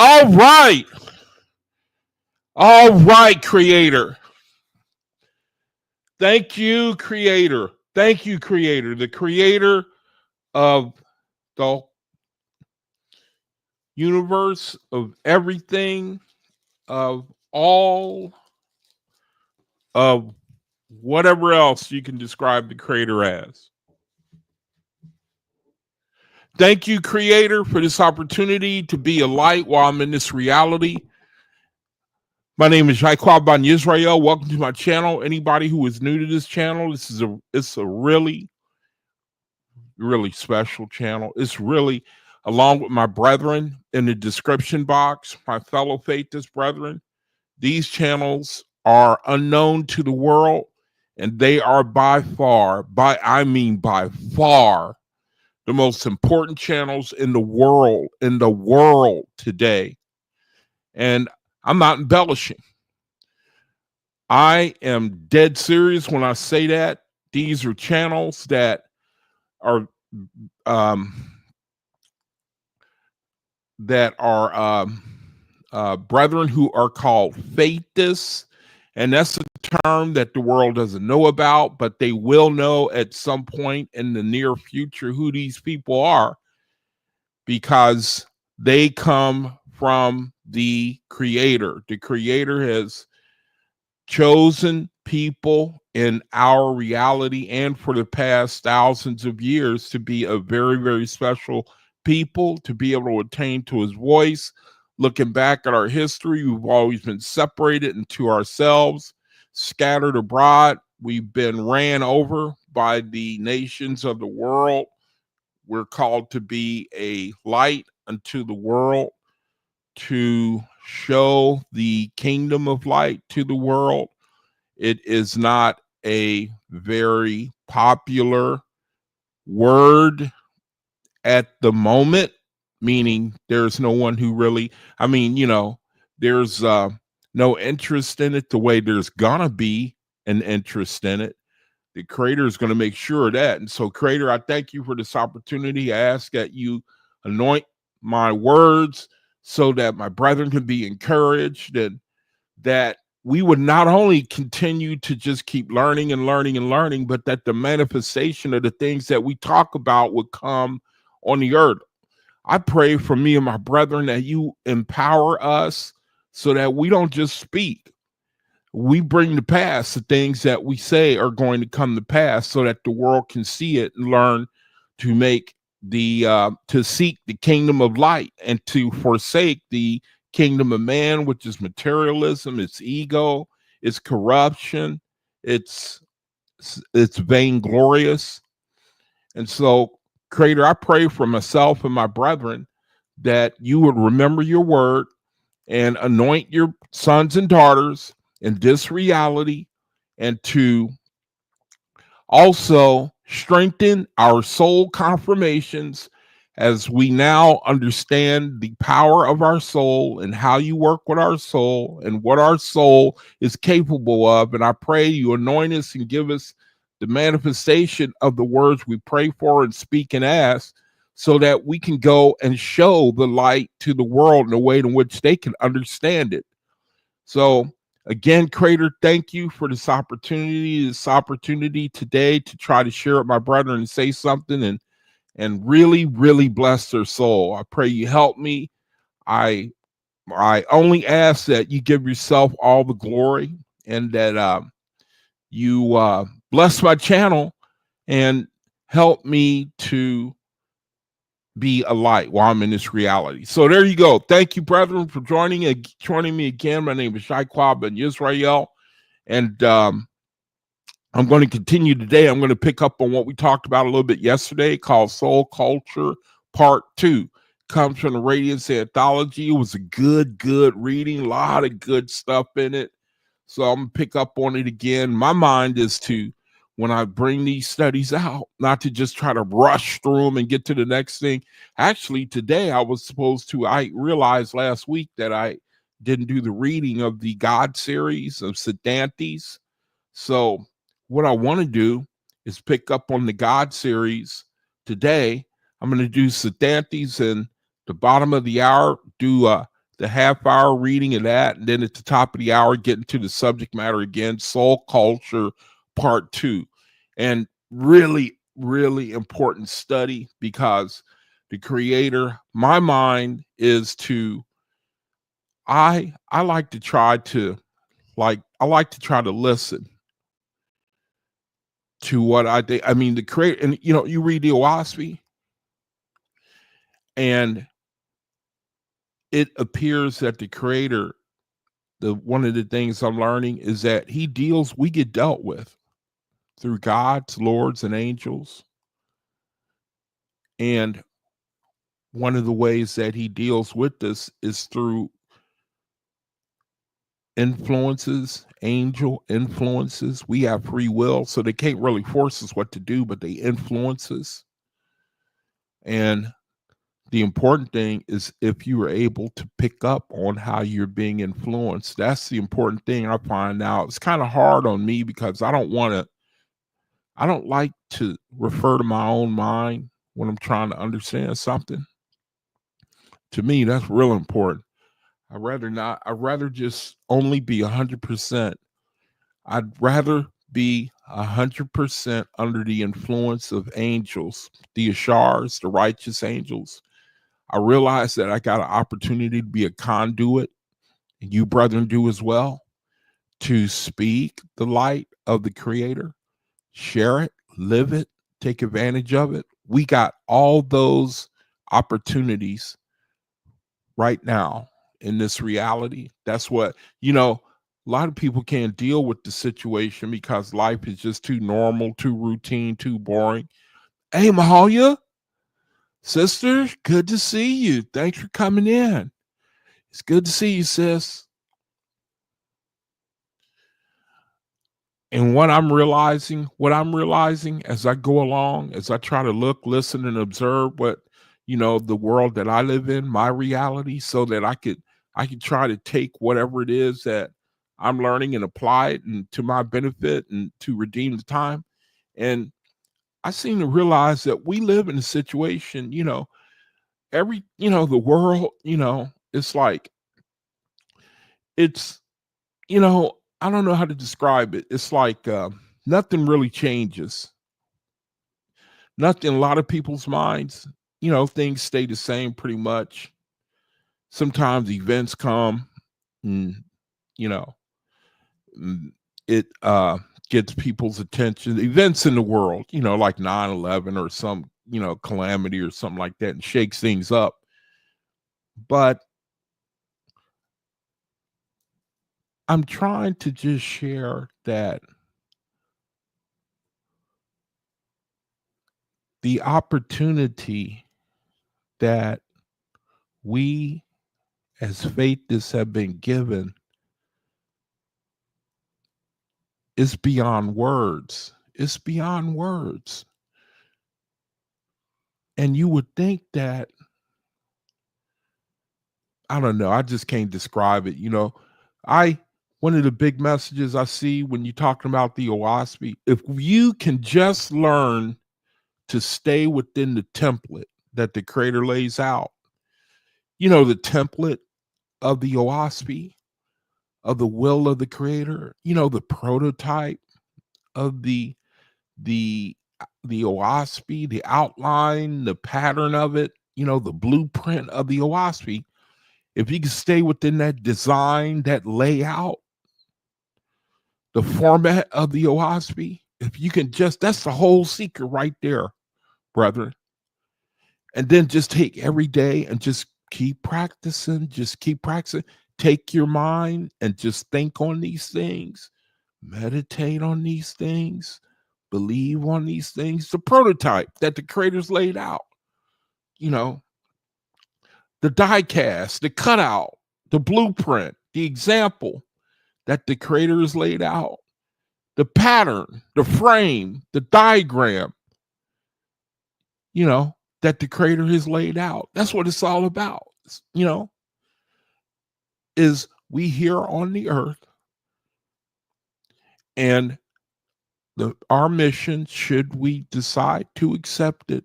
All right. All right, Creator. Thank you, Creator. Thank you, Creator. The Creator of the universe, of everything, of all, of whatever else you can describe the Creator as. Thank you, Creator, for this opportunity to be a light while I'm in this reality. My name is Jaquab Ban Yisrael. Welcome to my channel. Anybody who is new to this channel, it's a really, really special channel. It's really, along with my brethren in the description box, my fellow faithless brethren, these channels are unknown to the world, and they are by far, by far, the most important channels in the world today. And I'm not embellishing. I am dead serious when I say that. These are channels that are brethren who are called faithists, and that's a term that the world doesn't know about, but they will know at some point in the near future who these people are, because they come from the Creator. The Creator has chosen people in our reality and for the past thousands of years to be a very, very special people, to be able to attain to his voice. Looking back at our history, we've always been separated into ourselves, scattered abroad. We've been ran over by the nations of the world. We're called to be a light unto the world, to show the kingdom of light to the world. It is not a very popular word at the moment, meaning there's no one who really, there's no interest in it the way there's gonna be an interest in it. The Creator is going to make sure of that. And so, Creator, I thank you for this opportunity. I ask that you anoint my words so that my brethren can be encouraged, and that we would not only continue to just keep learning and learning and learning, but that the manifestation of the things that we talk about would come on the earth. I pray for me and my brethren that you empower us so that we don't just speak. We bring to pass the things that we say are going to come to pass, so that the world can see it and learn to make to seek the kingdom of light and to forsake the kingdom of man, which is materialism, it's ego, it's corruption, it's vainglorious. And so, Creator, I pray for myself and my brethren that you would remember your word and anoint your sons and daughters in this reality, and to also strengthen our soul confirmations as we now understand the power of our soul and how you work with our soul and what our soul is capable of. And I pray you anoint us and give us the manifestation of the words we pray for and speak and ask, so that we can go and show the light to the world in a way in which they can understand it. So again, Creator, thank you for this opportunity today to try to share with my brethren and say something and really, really bless their soul. I pray you help me. I only ask that you give yourself all the glory, and that you bless my channel and help me to be a light while I'm in this reality. So there you go. Thank you, brethren, for joining me again. My name is Jaquab Ban Yisrael, and I'm going to continue today. I'm going to pick up on what we talked about a little bit yesterday, called Soul Culture Part 2. Comes from the Radiance anthology. It was a good reading, a lot of good stuff in it. So I'm going to pick up on it again. My mind is to, when I bring these studies out, not to just try to rush through them and get to the next thing. Actually, today I realized last week that I didn't do the reading of the God series of Siddhantis. So what I want to do is pick up on the God series today. I'm going to do Siddhantis, and the bottom of the hour, do the half hour reading of that, and then at the top of the hour, getting to the subject matter again, soul culture part 2. And really, really important study, because the creator, my mind is to, I like to try to listen to what I think. I mean, the creator, and you read the Oahspe, and it appears that the creator, one of the things I'm learning is that we get dealt with through gods, lords, and angels. And one of the ways that he deals with us is through influences, angel influences. We have free will, so they can't really force us what to do, but they influence us. And the important thing is if you are able to pick up on how you're being influenced. That's the important thing I find now. It's kind of hard on me because I don't like to refer to my own mind when I'm trying to understand something. To me, that's real important. I'd rather just only be 100%. I'd rather be 100% under the influence of angels, the Ashars, the righteous angels. I realize that I got an opportunity to be a conduit, and you brethren do as well, to speak the light of the creator, share it, live it, take advantage of it. We got all those opportunities right now in this reality. That's what, a lot of people can't deal with the situation because life is just too normal, too routine, too boring. Hey, Mahalia, sister, good to see you. Thanks for coming in. It's good to see you, sis. And what I'm realizing as I go along, as I try to look, listen, and observe what, the world that I live in, my reality, so that I could try to take whatever it is that I'm learning and apply it and to my benefit and to redeem the time. And I seem to realize that we live in a situation, the world, it's like, it's, I don't know how to describe it. It's like nothing really changes. Nothing, a lot of people's minds, things stay the same pretty much. Sometimes events come and, it gets people's attention. Events in the world, like 9/11 or some, calamity or something like that, and shakes things up. But I'm trying to just share that the opportunity that we as faithists have been given is beyond words. It's beyond words. And you would think that, I don't know, I just can't describe it. One of the big messages I see when you're talking about the Oahspe, if you can just learn to stay within the template that the creator lays out, the template of the Oahspe, of the will of the creator, the prototype of the Oahspe, the outline, the pattern of it, the blueprint of the Oahspe. If you can stay within that design, that layout, the format of the Oahspe, if you can that's the whole secret right there, brethren. And then just take every day and just keep practicing, Take your mind and just think on these things, meditate on these things, believe on these things. The prototype that the creators laid out, the die cast, the cutout, the blueprint, the example that the creators laid out, the pattern, the frame, the diagram, that the creator has laid out. That's what it's all about, is we here on the earth, and our mission, should we decide to accept it,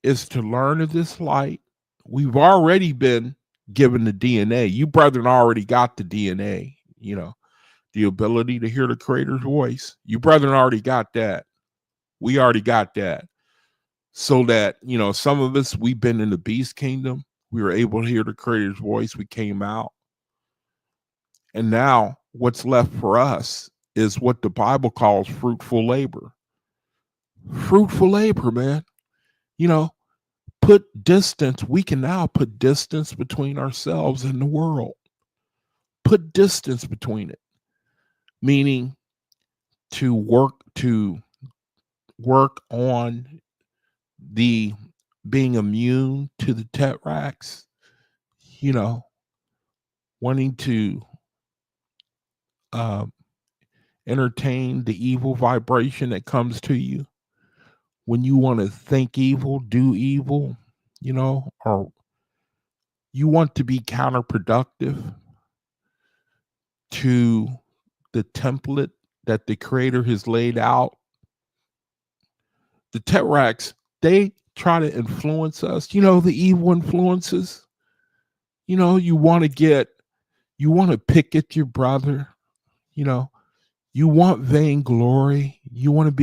is to learn of this light. We've already been given the DNA. You brethren already got the DNA, the ability to hear the Creator's voice. You brethren already got that. We already got that. So that, some of us, we've been in the beast kingdom. We were able to hear the Creator's voice. We came out. And now what's left for us is what the Bible calls fruitful labor. Fruitful labor, man. Put distance. We can now put distance between ourselves and the world. Put distance between it. Meaning to work on the being immune to the tetracts, wanting to entertain the evil vibration that comes to you. When you want to think evil, do evil, or you want to be counterproductive to the template that the Creator has laid out. The tetracts, they try to influence us, the evil influences. You want to pick at your brother, you want vainglory, you want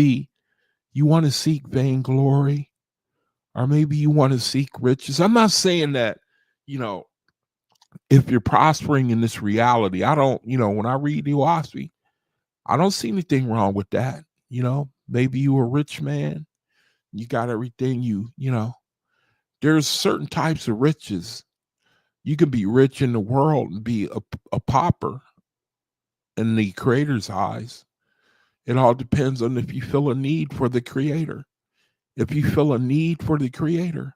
to seek vainglory, or maybe you want to seek riches. I'm not saying that, if you're prospering in this reality, I don't, when I read the Oahspe, I don't see anything wrong with that. Maybe you're a rich man, you got everything, there's certain types of riches. You can be rich in the world and be a pauper in the Creator's eyes. It all depends on if you feel a need for the Creator. If you feel a need for the Creator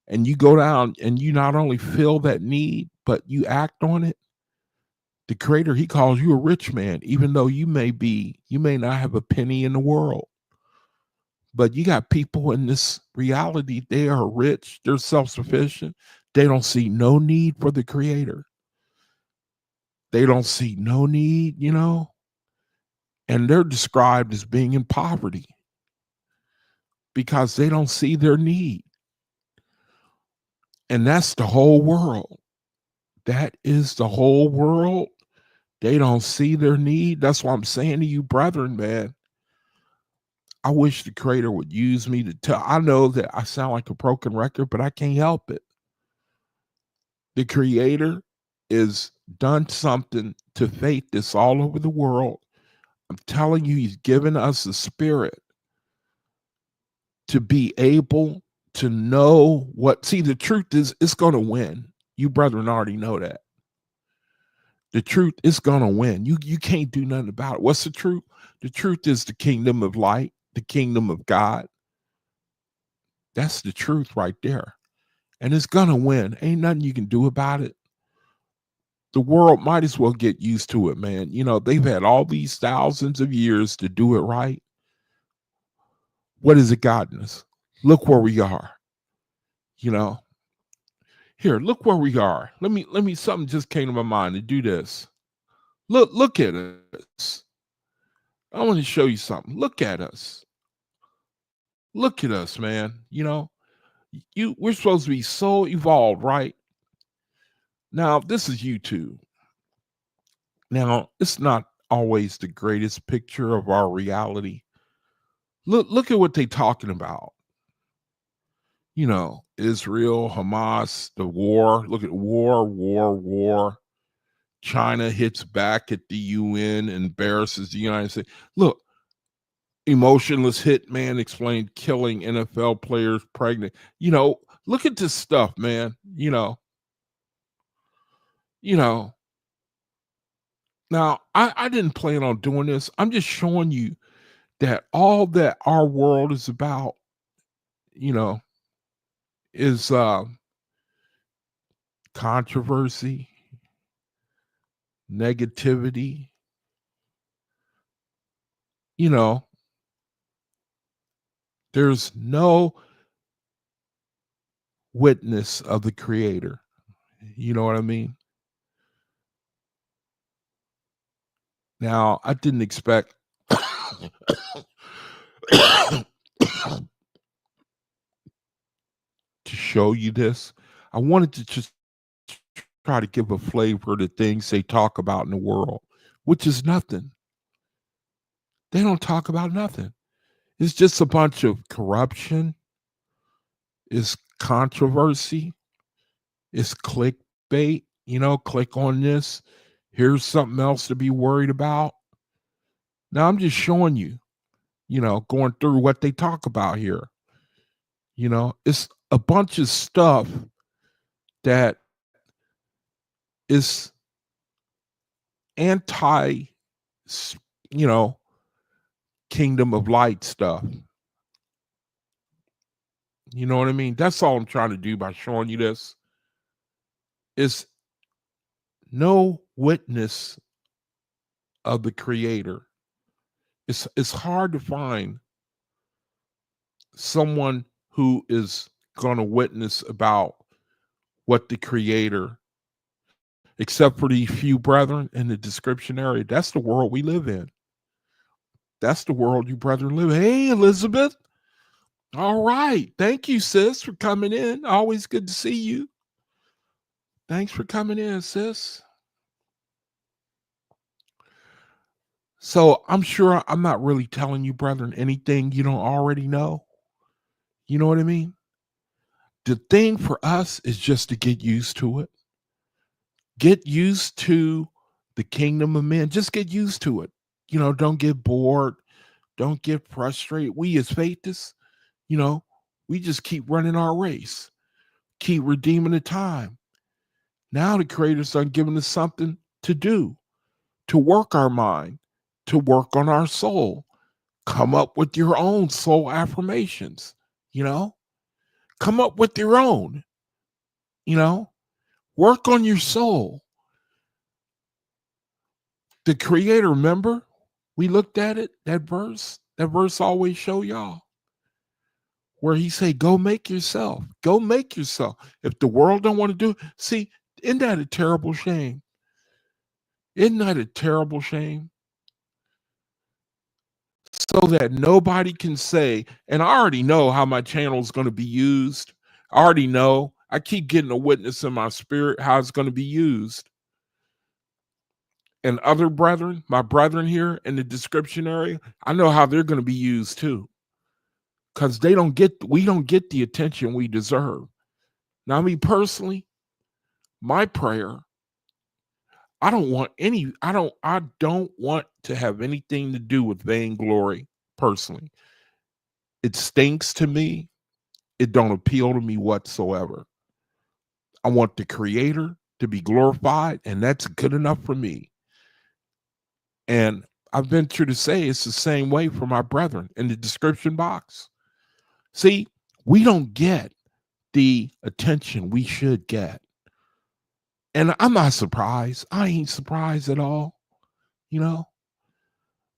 and you go down and you not only feel that need, but you act on it, the Creator, he calls you a rich man, even though you may not have a penny in the world. But you got people in this reality, they are rich, they're self-sufficient, they don't see no need for the Creator. They don't see no need, and they're described as being in poverty because they don't see their need. And that's the whole world. That is the whole world. They don't see their need. That's what I'm saying to you, brethren, man. I wish the Creator would use me to tell. I know that I sound like a broken record, but I can't help it. The Creator is done something to faith that's all over the world. I'm telling you, he's given us a spirit to be able to know the truth is, it's going to win. You brethren already know that. The truth is going to win. You can't do nothing about it. What's the truth? The truth is the kingdom of light, the kingdom of God. That's the truth right there. And it's going to win. Ain't nothing you can do about it. The world might as well get used to it, man. They've had all these thousands of years to do it right. What has it gotten us? Look where we are. Here, look where we are. Let me, something just came to my mind to do this. Look at us. I want to show you something. Look at us. Look at us, man. We're supposed to be so evolved, right? Now, this is YouTube. Now, it's not always the greatest picture of our reality. Look at what they're talking about. Israel, Hamas, the war. Look at war. China hits back at the UN, embarrasses the United States. Look, emotionless hitman explained killing NFL players pregnant. Look at this stuff, man. Now, I didn't plan on doing this. I'm just showing you that all that our world is about, is controversy, negativity. There's no witness of the Creator. You know what I mean? Now, I didn't expect to show you this. I wanted to just try to give a flavor to things they talk about in the world, which is nothing. They don't talk about nothing. It's just a bunch of corruption, it's controversy, it's clickbait, click on this. Here's something else to be worried about. Now I'm just showing you, going through what they talk about here. It's a bunch of stuff that is anti, you know, kingdom of light stuff. You know what I mean? That's all I'm trying to do by showing you this. Is no witness of the creator. It's hard to find someone who is going to witness about what the creator, except for the few brethren in the description area. That's the world we live in. That's the world you brethren live in. Hey, Elizabeth. All right. Thank you, sis, for coming in. Always good to see you. Thanks for coming in, sis. So I'm sure I'm not really telling you, brethren, anything you don't already know. You know what I mean? The thing for us is just to get used to it. Get used to the kingdom of men. Just get used to it. Don't get bored. Don't get frustrated. We as faithists, we just keep running our race. Keep redeeming the time. Now the Creator's done giving us something to do, to work our mind, to work on our soul. Come up with your own soul affirmations, come up with your own, work on your soul. The Creator, remember, we looked at it, that verse always show y'all where he say, go make yourself. If the world don't want to do it, see, isn't that a terrible shame? Isn't that a terrible shame? So that nobody can say, and I already know how my channel is going to be used. I already know. I keep getting a witness in my spirit how it's going to be used. And other brethren, my brethren here in the description area, I know how they're going to be used too. Because we don't get the attention we deserve. Now, me personally, my prayer, I don't want to have anything to do with vainglory personally. It stinks to me. It don't appeal to me whatsoever. I want the Creator to be glorified, and that's good enough for me. And I venture to say it's the same way for my brethren in the description box. See, we don't get the attention we should get. And I'm not surprised. I ain't surprised at all.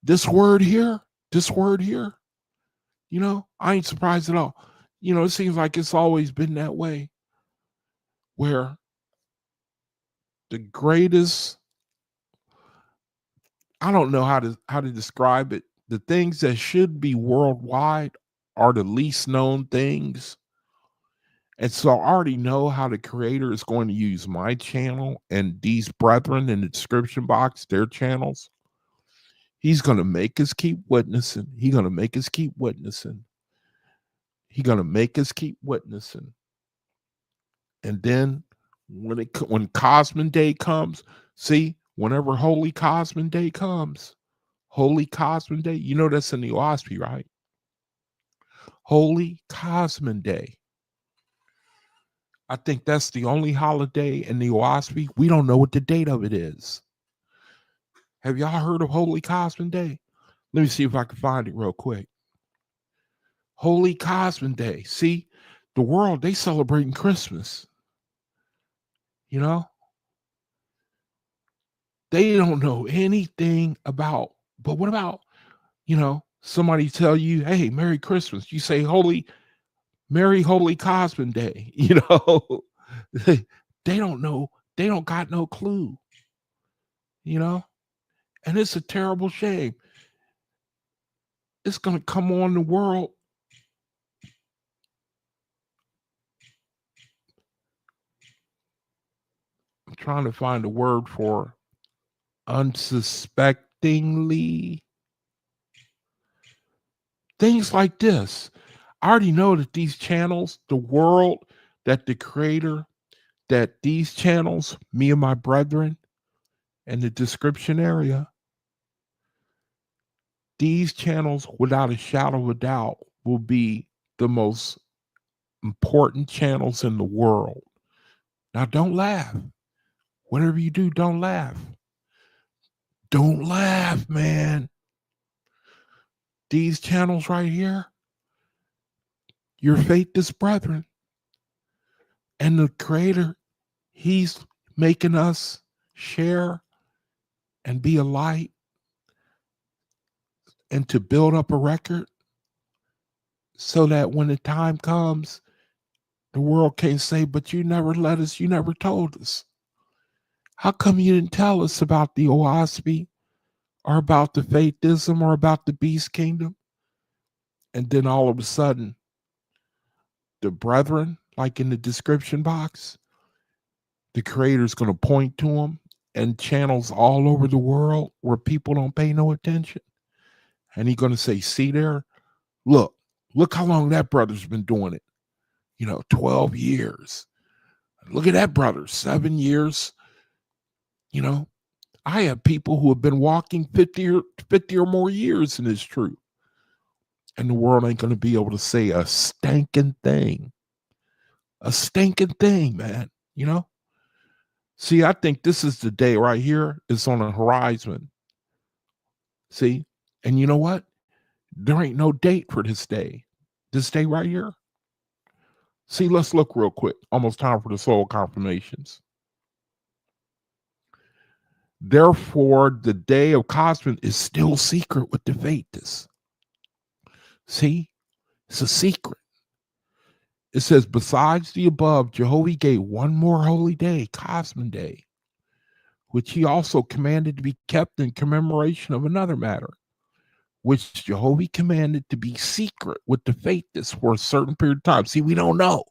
This word here, I ain't surprised at all. It seems like it's always been that way, where the greatest, I don't know how to describe it. The things that should be worldwide are the least known things. And so I already know how the Creator is going to use my channel and these brethren in the description box, their channels. He's going to make us keep witnessing. He's going to make us keep witnessing. He's going to make us keep witnessing. And then when Cosmin Day comes, see, whenever Holy Cosmin Day comes, Holy Cosmin Day, that's in the Oahspe, right? Holy Cosmin Day. I think that's the only holiday in the Oahspe. We don't know what the date of it is. Have y'all heard of Holy Cosmin Day? Let me see if I can find it real quick. Holy Cosmin Day. See, the world, they celebrating Christmas. They don't know anything about, but what about, somebody tell you, hey, Merry Christmas. You say Merry Holy Cosmin Day. They don't know. They don't got no clue. And it's a terrible shame. It's going to come on the world. I'm trying to find a word for unsuspectingly. Things like this. I already know that these channels, the world, that the creator, that these channels, me and my brethren, in the description area, these channels, without a shadow of a doubt, will be the most important channels in the world. Now, don't laugh. Whatever you do, don't laugh. Don't laugh, man. These channels right here, your faithless brethren, and the creator, he's making us share and be a light and to build up a record so that when the time comes, the world can't say, but you never let us, you never told us. How come you didn't tell us about the Oahspe or about the faithism or about the beast kingdom? And then all of a sudden, the brethren, like in the description box, the creator's going to point to them and channels all over the world where people don't pay no attention. And he's going to say, see there, look how long that brother's been doing it. 12 years. Look at that brother, 7 years. I have people who have been walking 50 or more years in this truth. And the world ain't going to be able to say a stinking thing. A stinking thing, man. See, I think this is the day right here. It's on the horizon. See? And you know what? There ain't no date for this day. This day right here. See, let's look real quick. Almost time for the soul confirmations. Therefore, the day of Cosmin is still secret with the faithists. See? It's a secret. It says, besides the above, Jehovah gave one more holy day, Cosmin Day, which he also commanded to be kept in commemoration of another matter, which Jehovah commanded to be secret with the faithists for a certain period of time. See, we don't know,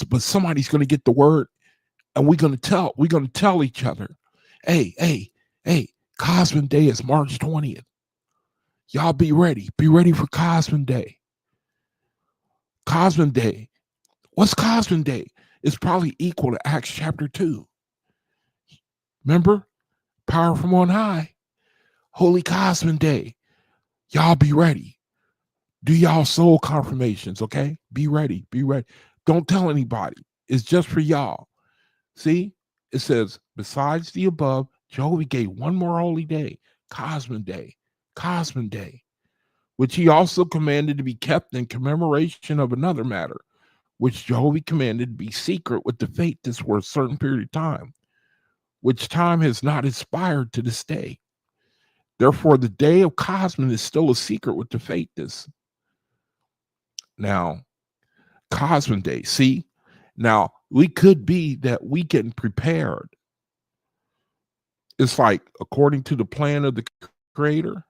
but somebody's going to get the word, and we're going to tell each other, hey, Cosmin Day is March 20th. Y'all be ready. Be ready for Cosmin Day. Cosmin Day. What's Cosmin Day? It's probably equal to Acts chapter 2. Remember? Power from on high. Holy Cosmin Day. Y'all be ready. Do y'all soul confirmations, okay? Be ready. Be ready. Don't tell anybody. It's just for y'all. See? It says, besides the above, Jehovah gave one more holy day, Cosmin Day, which he also commanded to be kept in commemoration of another matter, which Jehovah commanded to be secret with the faithists for a certain period of time, which time has not expired to this day. Therefore, the day of Cosmin is still a secret with the faithists. Now, Cosmin Day, see? Now, we could be that we getting prepared. It's like, according to the plan of the creator,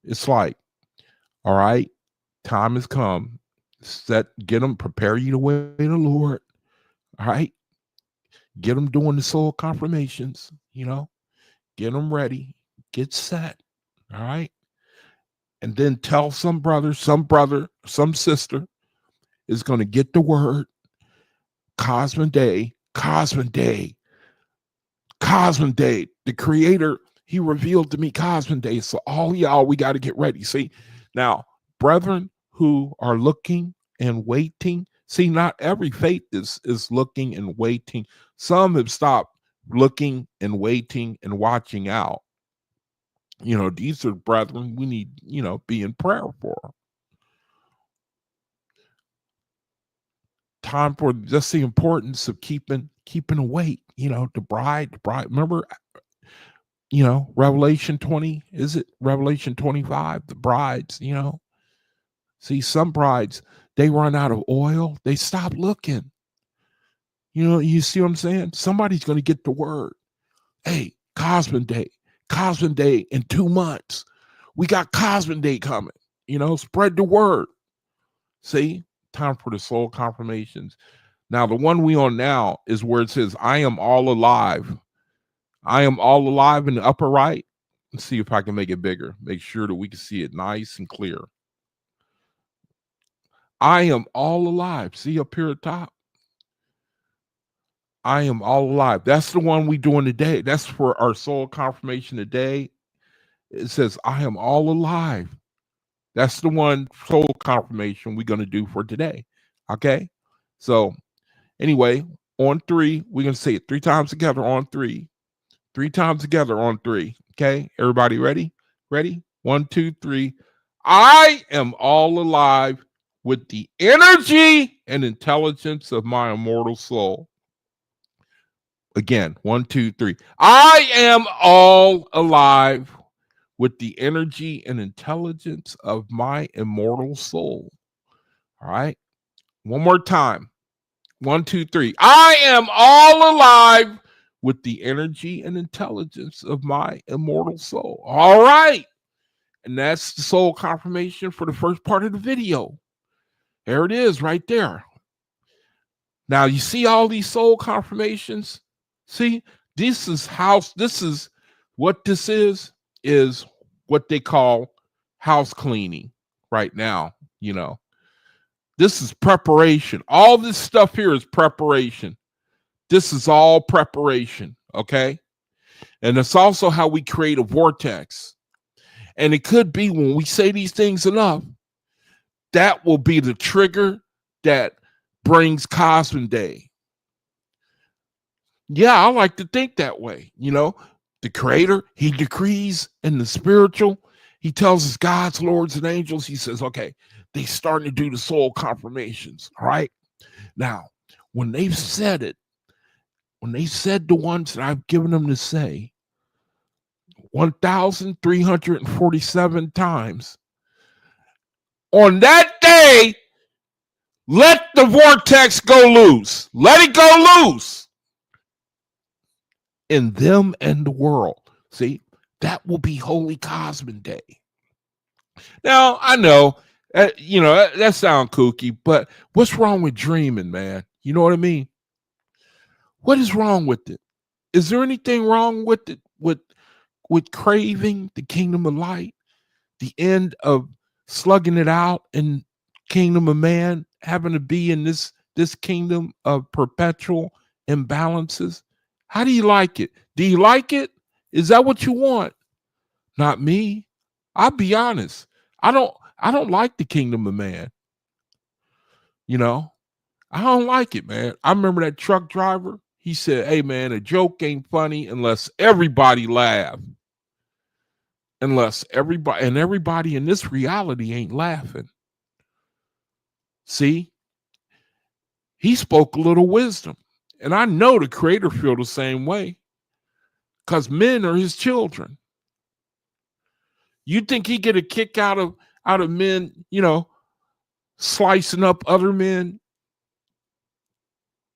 it's like, all right, time has come. Get them, prepare you to wait the Lord. All right. Get them doing the soul confirmations, get them ready, get set. All right. And then tell some brother, some sister is going to get the word. Cosmin Day. The creator, he revealed to me Cosmin Day. So all y'all, we got to get ready. See, now, brethren who are looking and waiting, see, not every faith is looking and waiting. Some have stopped looking and waiting and watching out. These are brethren we need, be in prayer for. Time for just the importance of keeping awake, the bride. Remember, Revelation 20, is it Revelation 25? The brides, see, some brides, they run out of oil. They stop looking. You see what I'm saying? Somebody's going to get the word. Hey, Cosmin Day in 2 months. We got Cosmin Day coming. Spread the word. See, time for the soul confirmations. Now, the one we on now is where it says, I am all alive. I am all alive in the upper right. Let's see if I can make it bigger. Make sure that we can see it nice and clear. I am all alive. See up here at the top? I am all alive. That's the one we doing today. That's for our soul confirmation today. It says, I am all alive. That's the one soul confirmation we're going to do for today. Okay? So, anyway, on 3, we're going to say it 3 times together on 3. 3 times together on 3. Okay? Everybody ready? Ready? 1, 2, 3. I am all alive with the energy and intelligence of my immortal soul. Again, 1, 2, 3. I am all alive with the energy and intelligence of my immortal soul. All right. One more time. 1, 2, 3. I am all alive with the energy and intelligence of my immortal soul. All right. And that's the soul confirmation for the first part of the video. There it is right there. Now, you see all these soul confirmations? See, this is what this is what they call house cleaning right now. You know, this is preparation. All this stuff here is preparation. This is all preparation. Okay. And it's also how we create a vortex. And it could be when we say these things enough, that will be the trigger that brings Cosmic Day. Yeah, I like to think that way. You know, the creator, he decrees in the spiritual. He tells his gods, lords, and angels, he says, okay, they starting to do the soul confirmations. All right. Now, when they've said it, when they said the ones that I've given them to say 1,347 times, on that day, let the vortex go loose. Let it go loose in them and the world. See, that will be Holy Cosmic Day. Now, I know, that sounds kooky, but what's wrong with dreaming, man? You know what I mean? What is wrong with it? Is there anything wrong with it, with craving the kingdom of light, the end of slugging it out in kingdom of man, having to be in this kingdom of perpetual imbalances? How do you like it? Do you like it? Is that what you want? Not me. I'll be honest. I don't like the kingdom of man. You know, I don't like it, man. I remember that truck driver. He said, hey, man, a joke ain't funny unless everybody laugh. Unless everybody in this reality ain't laughing. See, he spoke a little wisdom. And I know the creator feel the same way, because men are his children. You think he get a kick out of men, slicing up other men,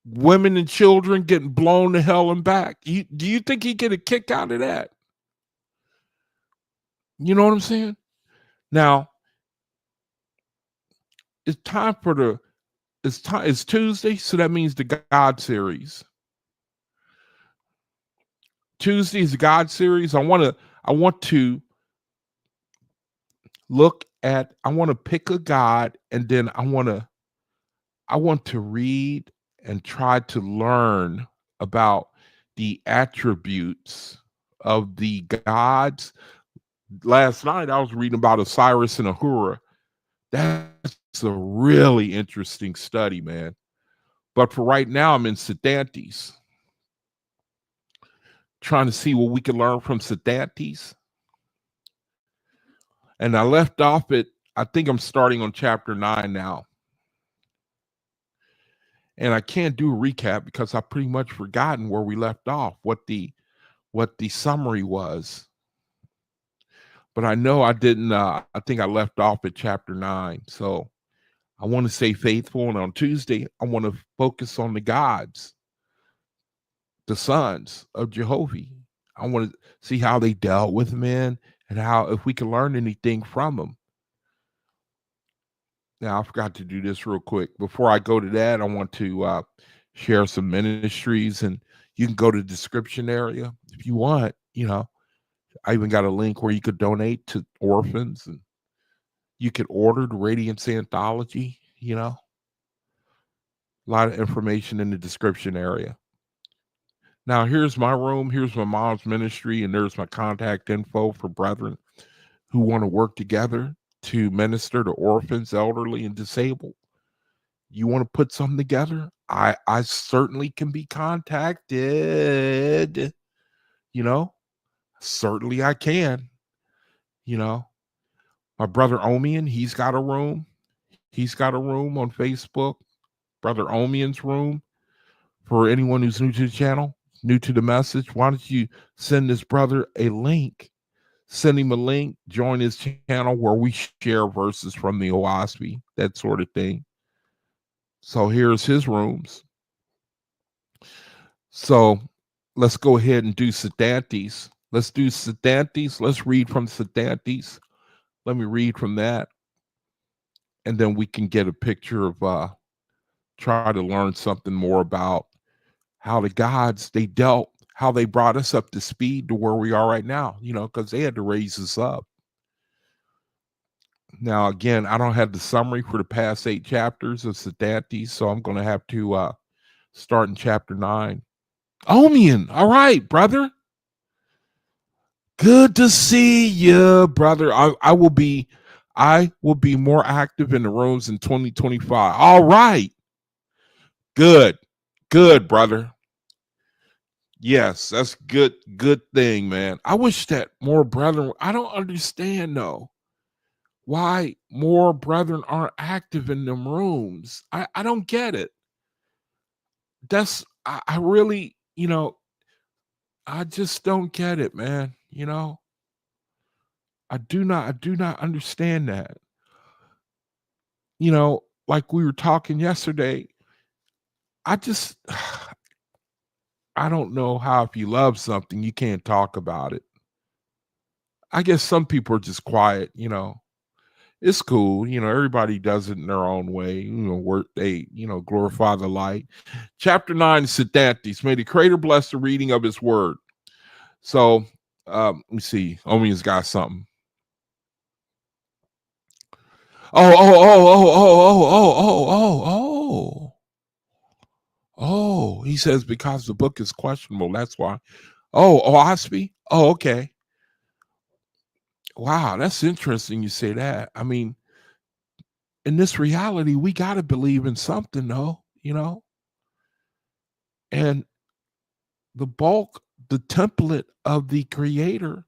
women and children getting blown to hell and back? Do you think he get a kick out of that? You know what I'm saying? Now, it's time for it's Tuesday, so that means the God series. Tuesday is the God series. I want to pick a God, and then I want to read and try to learn about the attributes of the gods. Last night I was reading about Osiris and Ahura. That's a really interesting study, man. But for right now, I'm in Siddhantes, trying to see what we can learn from Siddhantes. And I left off I think I'm starting on chapter 9 now. And I can't do a recap because I've pretty much forgotten where we left off, what the summary was. But I know I didn't, I think I left off at chapter 9. So I want to stay faithful. And on Tuesday, I want to focus on the gods, the sons of Jehovah. I want to see how they dealt with men and how, if we can learn anything from them. Now, I forgot to do this real quick. Before I go to that, I want to share some ministries, and you can go to the description area if you want. I even got a link where you could donate to orphans, and you could order the Radiance anthology. A lot of information in the description area. Now, here's my room. Here's my mom's ministry, and there's my contact info for brethren who want to work together to minister to orphans, elderly, and disabled. You want to put something together? I certainly can be contacted. You know, certainly I can. You know, my brother Omian, he's got a room. He's got a room on Facebook. Brother Omian's room. For anyone who's new to the channel, new to the message, why don't you send this brother a link? Send him a link, join his channel where we share verses from the Oahspe, that sort of thing. So here's his rooms. So let's go ahead and do Sedantes. Let's do Sedantes. Let's read from Sedantes. Let me read from that. And then we can get a picture of, try to learn something more about how the gods, they dealt, how they brought us up to speed to where we are right now, because they had to raise us up. Now, again, I don't have the summary for the past 8 chapters of Sedantes, so I'm going to have to start in chapter 9. Omian, all right, brother. Good to see you, brother. I will be more active in the rooms in 2025. All right. Good, brother. Yes, that's good thing, man. I wish that more brethren, I don't understand though why more brethren aren't active in them rooms. I don't get it. I really, I just don't get it, man. I do not understand that. Like we were talking yesterday, I just I don't know how if you love something, you can't talk about it. I guess some people are just quiet, It's cool, everybody does it in their own way, where they, glorify the light. Chapter 9, Sedantes. May the Creator bless the reading of his word. So, let me see. Omi's got something. Oh, he says because the book is questionable, that's why. Oh, Oahspe? Oh, okay. Wow, that's interesting you say that. I mean, in this reality, we got to believe in something, though, And the bulk, the template of the creator,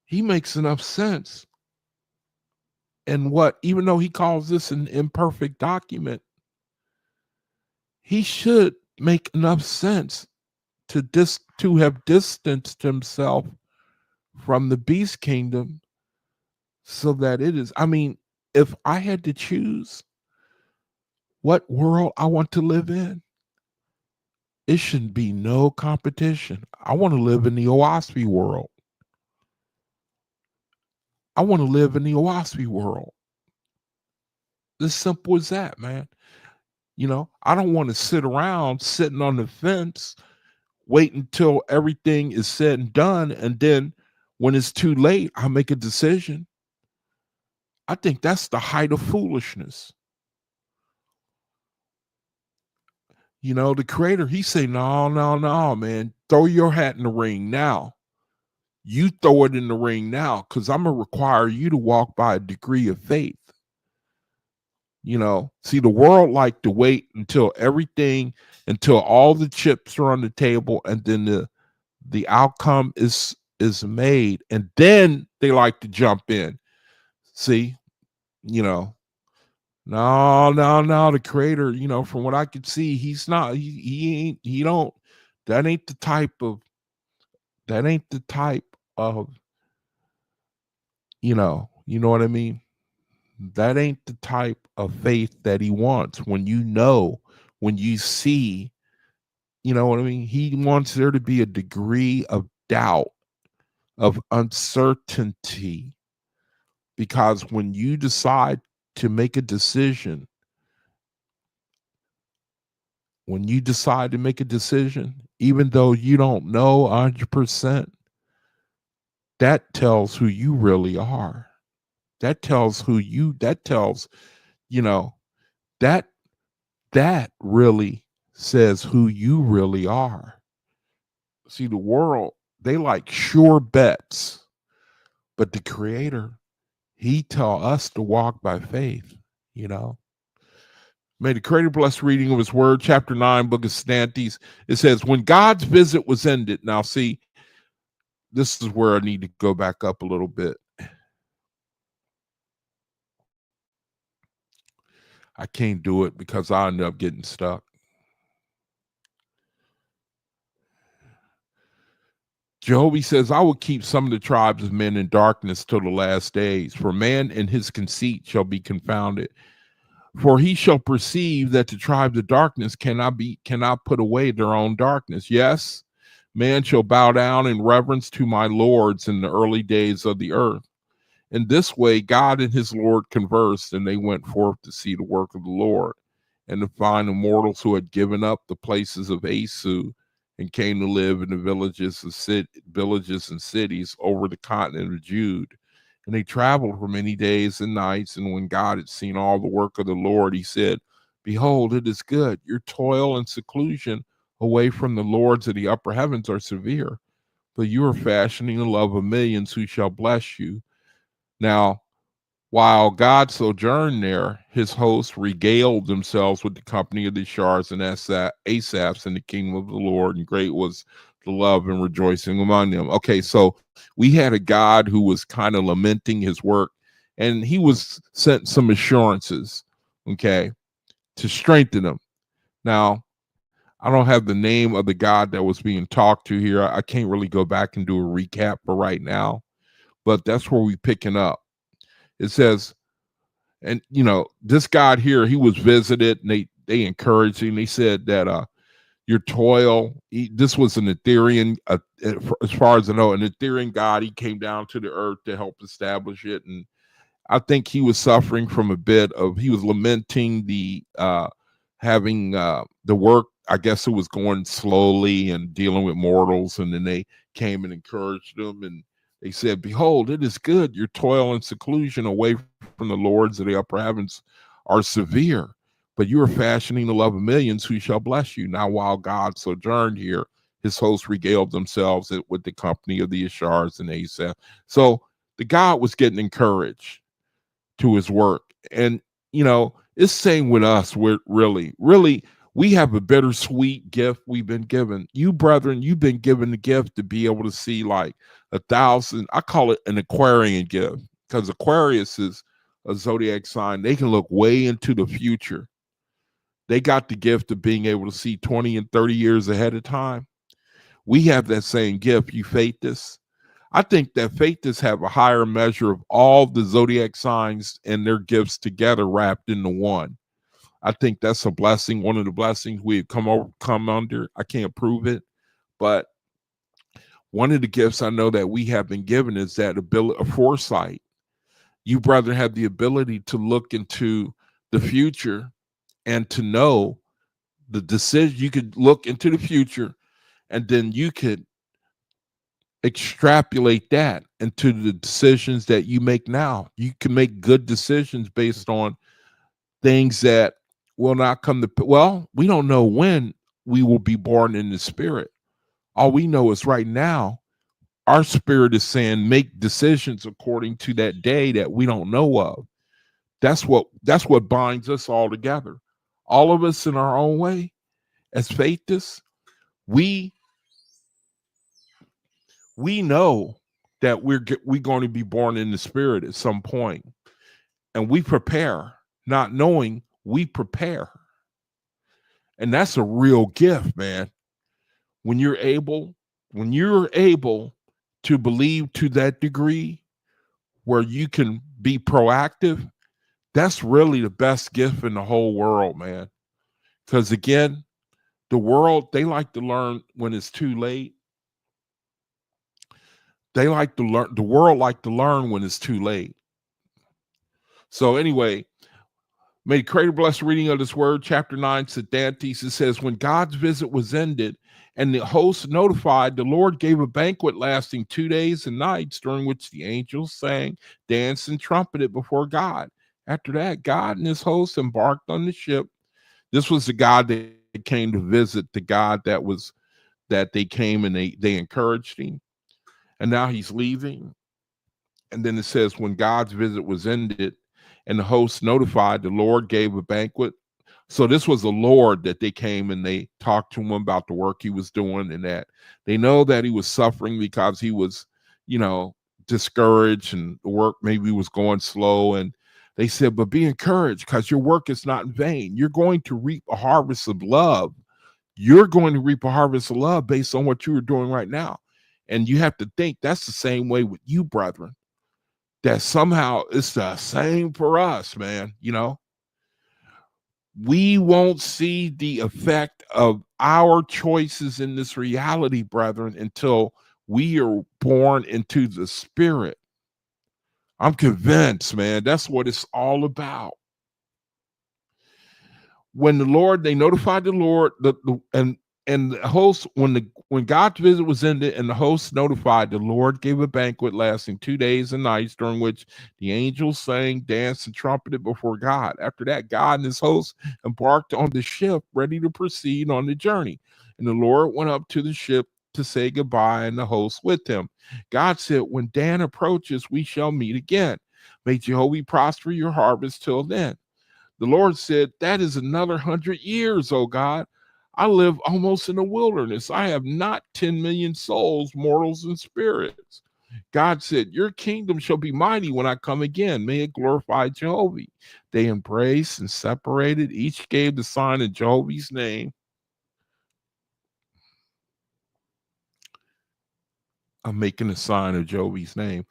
he makes enough sense. And even though he calls this an imperfect document, he should make enough sense to have distanced himself from the beast kingdom so that it is. I mean, if I had to choose what world I want to live in, it shouldn't be no competition. I want to live in the Oahspe world. I want to live in the Oahspe world. As simple as that, man. I don't want to sit around sitting on the fence, wait until everything is said and done, and then when it's too late, I make a decision. I think that's the height of foolishness. The creator, he say, no, man, throw your hat in the ring now. You throw it in the ring now, because I'm going to require you to walk by a degree of faith. See, the world like to wait until all the chips are on the table, and then the outcome is made, and then they like to jump in. See, no, the creator, from what I could see, he's not, he don't, that ain't the type of, you know what I mean? That ain't the type of faith that he wants. When you see, you know what I mean? He wants there to be a degree of doubt, of uncertainty, because when you decide to make a decision, when you decide to make a decision, even though you don't know 100%, that tells who you really are. That tells you know, that really says who you really are. See, the world, they like sure bets, but the Creator, He tell us to walk by faith, you know. May the Creator bless reading of His Word, chapter 9, book of Stantes. It says, when God's visit was ended. Now, see, this is where I need to go back up a little bit. I can't do it because I end up getting stuck. Jehovah says, I will keep some of the tribes of men in darkness till the last days, for man and his conceit shall be confounded. For he shall perceive that the tribes of darkness cannot put away their own darkness. Yes, man shall bow down in reverence to my lords in the early days of the earth. In this way, God and his Lord conversed, and they went forth to see the work of the Lord, and to find the mortals who had given up the places of H Soho and came to live in the villages and cities over the continent of Jude. And they traveled for many days and nights. And when God had seen all the work of the Lord, he said, behold, it is good. Your toil and seclusion away from the lords of the upper heavens are severe, but you are fashioning the love of millions who shall bless you. Now, while God sojourned there, his hosts regaled themselves with the company of the Shars and Asaphs in the kingdom of the Lord, and great was the love and rejoicing among them. Okay, so we had a God who was kind of lamenting his work, and he was sent some assurances, okay, to strengthen them. Now, I don't have the name of the God that was being talked to here. I can't really go back and do a recap for right now, but that's where we're picking up. It says, and this God here, he was visited, and they encouraged him. They said that your toil, this was an Ethereum, as far as I know, an Ethereum God. He came down to the earth to help establish it, and I think he was suffering from he was lamenting the having the work. I guess it was going slowly and dealing with mortals, and then they came and encouraged him, and they said, behold, it is good. Your toil and seclusion away from the lords of the upper heavens are severe, but you are fashioning the love of millions who shall bless you. Now, while God sojourned here, his hosts regaled themselves with the company of the Ashars and Asaph. So the God was getting encouraged to his work. And, it's same with us. We're really, we have a bittersweet gift we've been given. You, brethren, you've been given the gift to be able to see like 1,000. I call it an Aquarian gift, because Aquarius is a zodiac sign. They can look way into the future. They got the gift of being able to see 20 and 30 years ahead of time. We have that same gift. You Faithists. I think that Faithists have a higher measure of all the zodiac signs and their gifts together wrapped into one. I think that's a blessing, one of the blessings we've come under. I can't prove it, but one of the gifts I know that we have been given is that ability of foresight. You, brother, have the ability to look into the future and to know the decision. You could look into the future, and then you could extrapolate that into the decisions that you make now. You can make good decisions based on things that will not come to, well, we don't know when we will be born in the spirit. All we know is right now, our spirit is saying make decisions according to that day that we don't know of. That's what binds us all together. All of us in our own way, as Faithists, we know that we're going to be born in the spirit at some point, and we prepare, not knowing we prepare. And that's a real gift, man. When you're able to believe to that degree where you can be proactive, that's really the best gift in the whole world, man. Because again, the world, they like to learn when it's too late. The world like to learn when it's too late. So anyway, May the Creator bless the reading of this word. Chapter 9, Siddhantes, it says, when God's visit was ended and the host notified, the Lord gave a banquet lasting 2 days and nights, during which the angels sang, danced, and trumpeted before God. After that, God and his host embarked on the ship. This was the God that came to visit, the God that they came and they encouraged him. And now he's leaving. And then it says, when God's visit was ended and the host notified, the Lord gave a banquet. So this was the Lord that they came and they talked to him about the work he was doing, and that they know that he was suffering because he was, discouraged, and the work maybe was going slow. And they said, but be encouraged, because your work is not in vain. You're going to reap a harvest of love. You're going to reap a harvest of love based on what you are doing right now. And you have to think that's the same way with you, brethren, that somehow it's the same for us, man. We won't see the effect of our choices in this reality, brethren, until we are born into the spirit. I'm convinced, man, that's what it's all about. When the Lord, they notified the Lord, and the host, when God's visit was ended and the host notified, the Lord gave a banquet lasting 2 days and nights, during which the angels sang, danced, and trumpeted before God. After that, God and his host embarked on the ship, ready to proceed on the journey. And the Lord went up to the ship to say goodbye, and the host with him. God said, when Dan approaches, we shall meet again. May Jehovah prosper your harvest till then. The Lord said, that is another 100 years, O God. I live almost in a wilderness. I have not 10 million souls, mortals and spirits. God said, your kingdom shall be mighty when I come again. May it glorify Jehovah. They embraced and separated. Each gave the sign of Jehovah's name. I'm making a sign of Jehovah's name.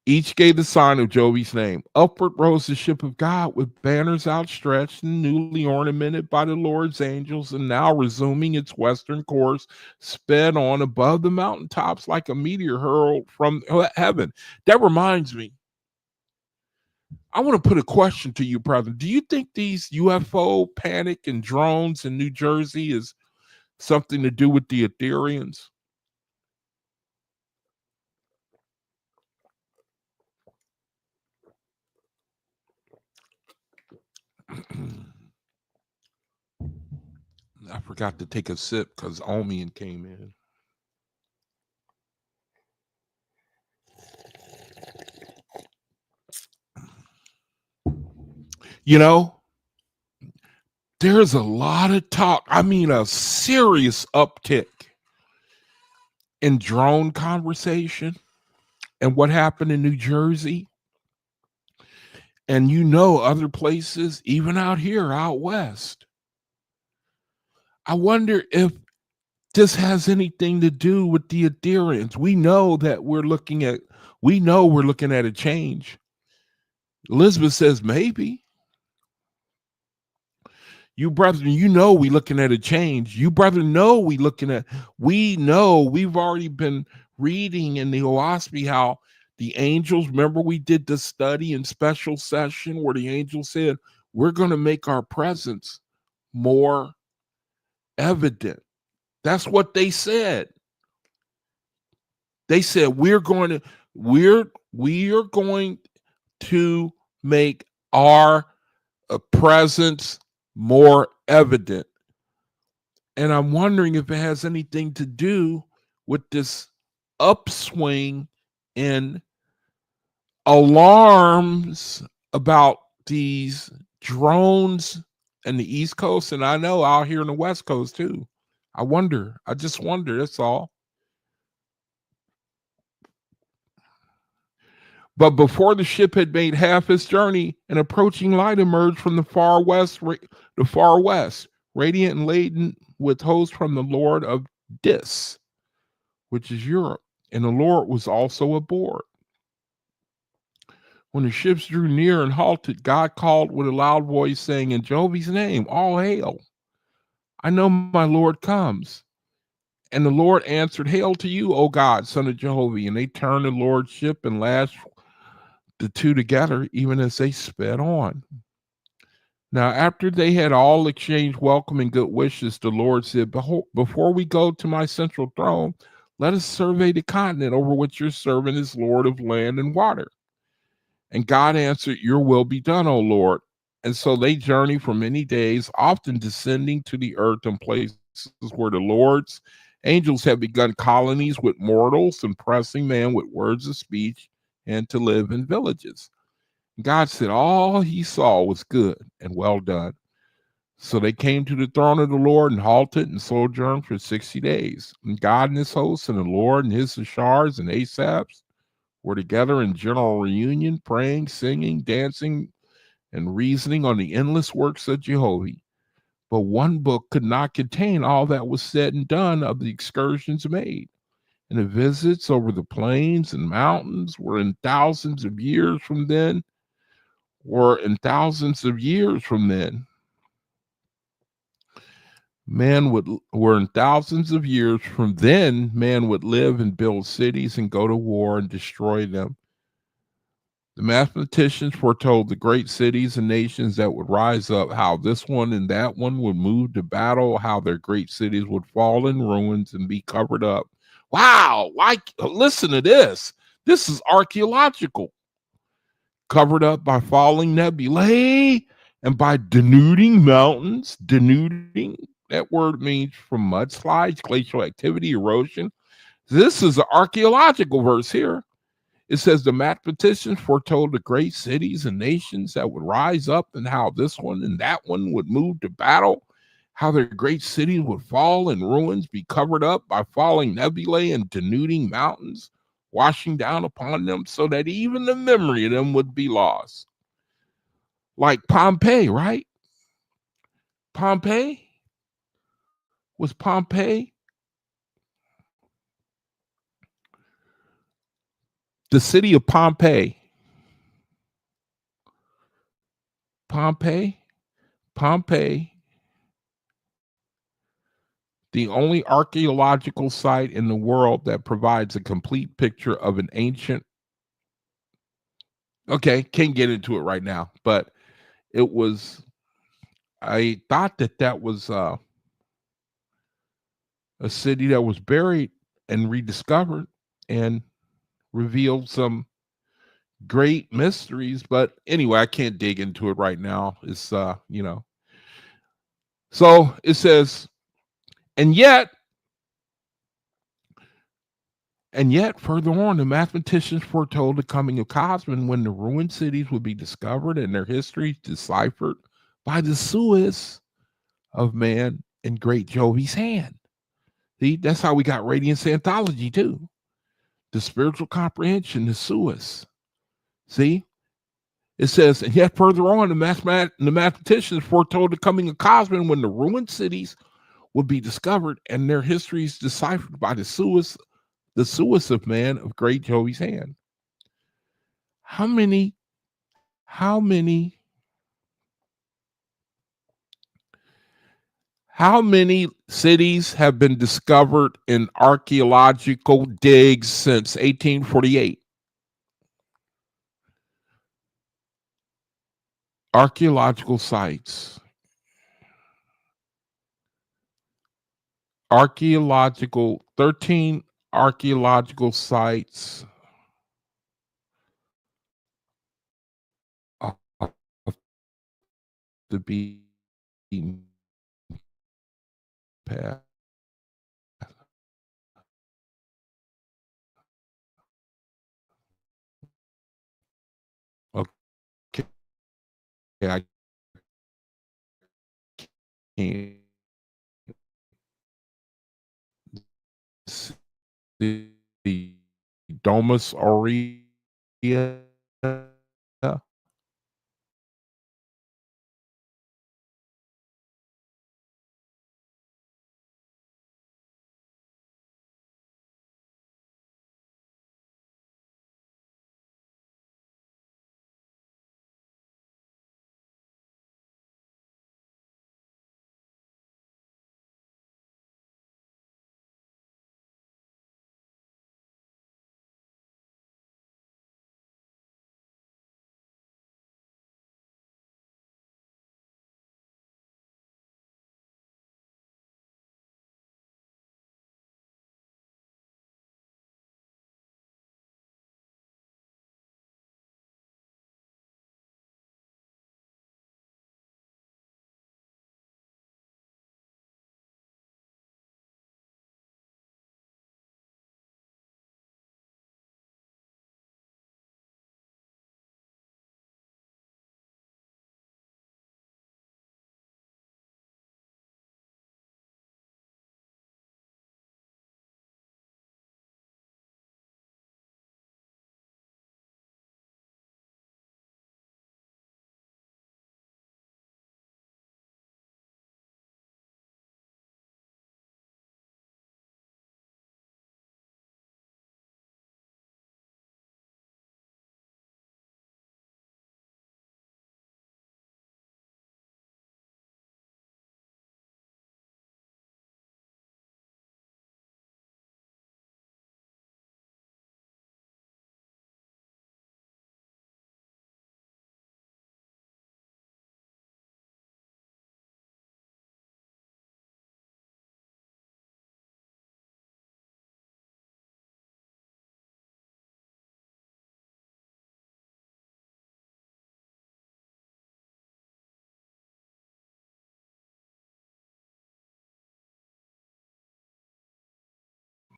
Each gave the sign of Jehovah's name. Upward rose the ship of God with banners outstretched and newly ornamented by the Lord's angels, and now resuming its western course, sped on above the mountaintops like a meteor hurled from heaven. That reminds me, I want to put a question to you, brother. Do you think these UFO panic and drones in New Jersey is something to do with the Ethereans? I forgot to take a sip because Omian came in. There's a lot of talk. I mean, a serious uptick in drone conversation and what happened in New Jersey. And other places, even out here, out west. I wonder if this has anything to do with the Ethereans. We know we're looking at a change. Elizabeth says maybe. You brethren, we looking at a change. You brethren know we know we've already been reading in the Oahspe how the angels, remember we did the study in special session where the angels said, we're going to make our presence more evident. That's what they said. They said, we are going to make our presence more evident. And I'm wondering if it has anything to do with this upswing in alarms about these drones in the East Coast. And I know out here in the West Coast too. I just wonder, that's all. But before the ship had made half its journey, an approaching light emerged from the far west, radiant and laden with hosts from the Lord of Dis, which is Europe. And the Lord was also aboard. When the ships drew near and halted, God called with a loud voice, saying, in Jehovah's name, all hail. I know my Lord comes. And the Lord answered, hail to you, O God, son of Jehovah. And they turned the Lord's ship and lashed the two together, even as they sped on. Now, after they had all exchanged welcome and good wishes, the Lord said, "Behold, before we go to my central throne, let us survey the continent over which your servant is Lord of land and water." And God answered, "Your will be done, O Lord." And so they journeyed for many days, often descending to the earth in places where the Lord's angels had begun colonies with mortals, impressing man with words of speech, and to live in villages. God said all he saw was good and well done. So they came to the throne of the Lord and halted and sojourned for 60 days. And God and his hosts and the Lord and his Ashars and Asaphs were together in general reunion, praying, singing, dancing, and reasoning on the endless works of Jehovah. But one book could not contain all that was said and done of the excursions made. And the visits over the plains and mountains were in thousands of years from then. Man would were in thousands of years from then, man would live and build cities and go to war and destroy them. The mathematicians foretold the great cities and nations that would rise up, how this one and that one would move to battle, how their great cities would fall in ruins and be covered up. Wow, like listen to this. This is archaeological. Covered up by falling nebulae and by denuding mountains. Denuding, that word means from mudslides, glacial activity, erosion. This is an archaeological verse here. It says the mathematicians foretold the great cities and nations that would rise up, and how this one and that one would move to battle, how their great cities would fall in ruins, be covered up by falling nebulae and denuding mountains, washing down upon them, so that even the memory of them would be lost. Like Pompeii, right? Pompeii? Was Pompeii the city of Pompeii? Pompeii? Pompeii, the only archaeological site in the world that provides a complete picture of an ancient. Okay, can't get into it right now, but it was. I thought that was a city that was buried and rediscovered and revealed some great mysteries. But anyway, I can't dig into it right now. It's So it says, and yet And yet, further on, the mathematicians foretold the coming of Cosmin when the ruined cities would be discovered and their histories deciphered by the suis of man in great Jovi's hand. See, that's how we got Radiance anthology too. The spiritual comprehension, the suis. See, it says, and yet further on, the mathematicians foretold the coming of Cosmin when the ruined cities would be discovered and their histories deciphered by the suis of man of great Jovi's hand. How many how many how many cities have been discovered in archaeological digs since 1848? Archaeological sites. Archaeological 13 archaeological sites off the beaten path. Okay, I can't see Domus Aurea.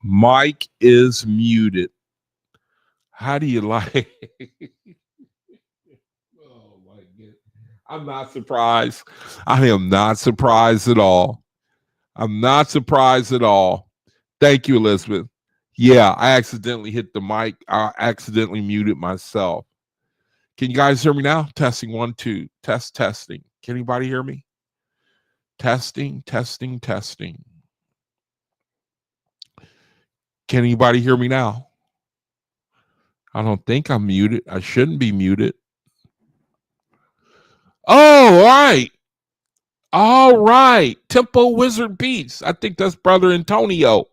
Mike is muted. How do you like? Oh my goodness. I'm not surprised. I am not surprised at all. I'm not surprised at all. Thank you, Elizabeth. Yeah, I accidentally hit the mic. I accidentally muted myself. Can you guys hear me now? Testing 1, 2. Testing. Can anybody hear me? Testing. Can anybody hear me now? I don't think I'm muted. I shouldn't be muted. Oh, all right. All right. Tempo Wizard Beats. I think that's Brother Antonio.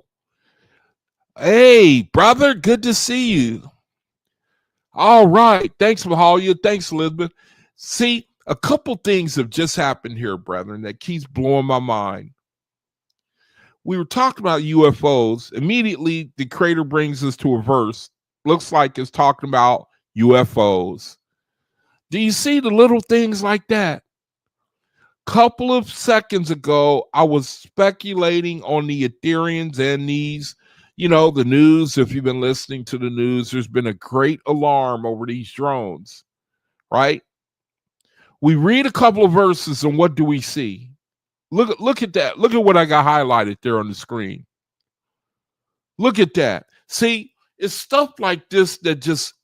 Hey, brother. Good to see you. All right. Thanks, Mahalia. Thanks, Elizabeth. See, a couple things have just happened here, brethren, that keeps blowing my mind. We were talking about UFOs. Immediately, the creator brings us to a verse. Looks like it's talking about UFOs. Do you see the little things like that? Couple of seconds ago, I was speculating on the Ethereans and these, the news. If you've been listening to the news, there's been a great alarm over these drones, right? We read a couple of verses, and what do we see? Look at that. Look at what I got highlighted there on the screen. Look at that. See, it's stuff like this that just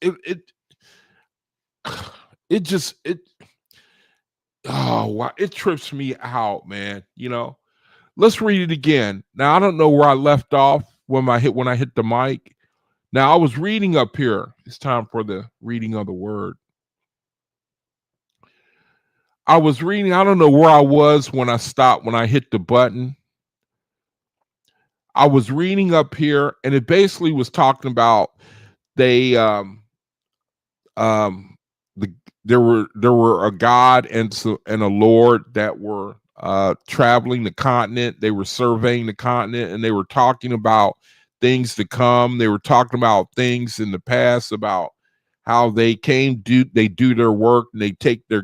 oh wow, it trips me out, man. Let's read it again. Now I don't know where I left off when I hit the mic. Now I was reading up here. It's time for the reading of the word. I was reading. I don't know where I was when I stopped, when I hit the button. I was reading up here, and it basically was talking about there were a God and a Lord that were traveling the continent. They were surveying the continent, and they were talking about things to come. They were talking about things in the past, about how they do their work, and they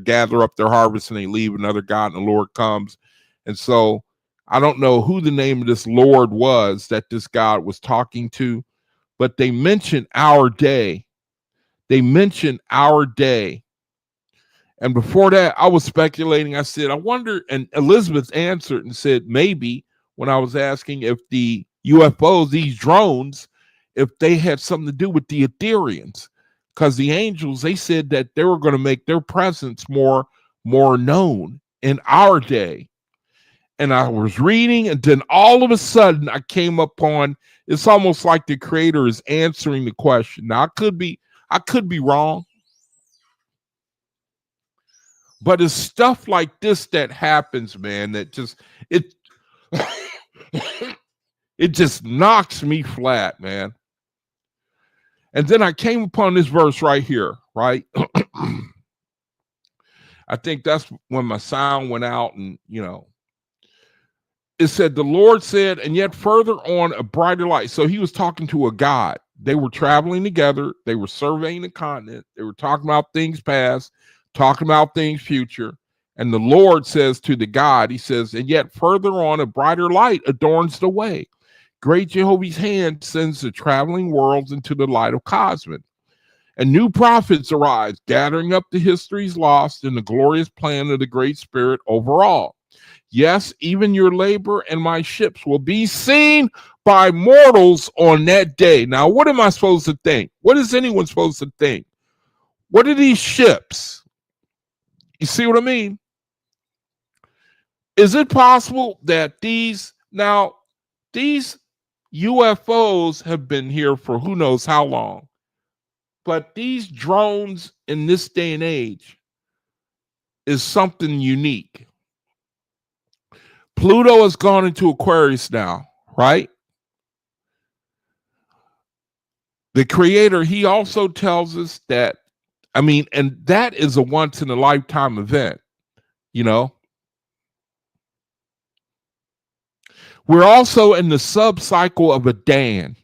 gather up their harvest, and they leave another God, and the Lord comes. And so I don't know who the name of this Lord was that this God was talking to, but they mentioned our day. And before that, I was speculating. I said, I wonder, and Elizabeth answered and said, maybe, when I was asking if the UFOs, these drones, if they had something to do with the Ethereans. Because the angels, they said that they were going to make their presence more known in our day. And I was reading, and then all of a sudden I came upon, it's almost like the creator is answering the question. Now I could be wrong, but it's stuff like this that happens, man, that just it just knocks me flat, man. And then I came upon this verse right here, right? I think that's when my sound went out, and it said, the Lord said, and yet further on a brighter light. So he was talking to a God. They were traveling together. They were surveying the continent. They were talking about things past, talking about things future. And the Lord says to the God, he says, and yet further on a brighter light adorns the way. Great Jehovah's hand sends the traveling worlds into the light of cosmos. And new prophets arise, gathering up the histories lost in the glorious plan of the Great Spirit overall. Yes, even your labor and my ships will be seen by mortals on that day. Now, what am I supposed to think? What is anyone supposed to think? What are these ships? You see what I mean? Is it possible that these UFOs have been here for who knows how long? But these drones in this day and age is something unique. Pluto has gone into Aquarius now, right? The creator, he also tells us that, and that is a once in a lifetime event, We're also in the sub-cycle of a Dan.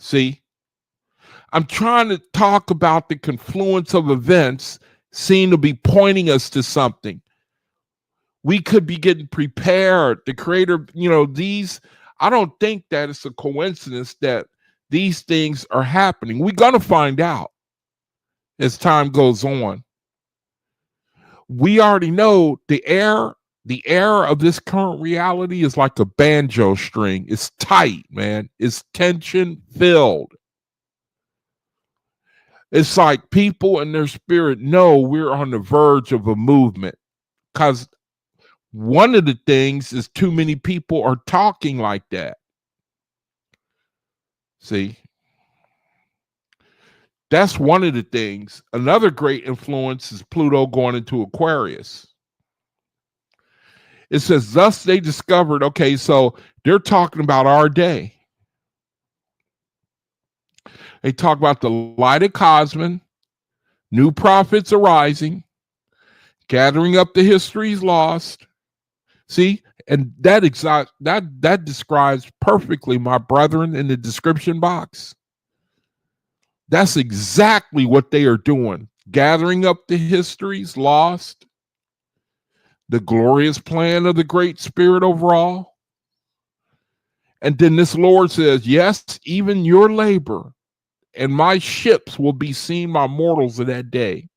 See? I'm trying to talk about the confluence of events seem to be pointing us to something. We could be getting prepared. The creator, I don't think that it's a coincidence that these things are happening. We're going to find out as time goes on. We already know the air of this current reality is like a banjo string. It's tight, man. It's tension filled. It's like people in their spirit know we're on the verge of a movement, because one of the things is too many people are talking like that. See, that's one of the things. Another great influence is Pluto going into Aquarius. It says, thus they discovered, okay, so they're talking about our day. They talk about the light of cosmos, new prophets arising, gathering up the histories lost. See, and that describes perfectly, my brethren, in the description box. That's exactly what they are doing. Gathering up the histories lost, the glorious plan of the Great Spirit overall. And then this Lord says, yes, even your labor and my ships will be seen by mortals of that day.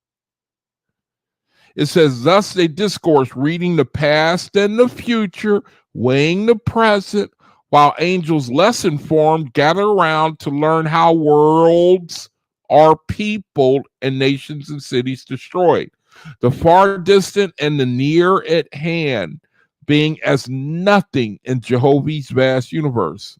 It says, thus they discourse, reading the past and the future, weighing the present, while angels less informed gather around to learn how worlds are peopled and nations and cities destroyed, the far distant and the near at hand being as nothing in Jehovah's vast universe.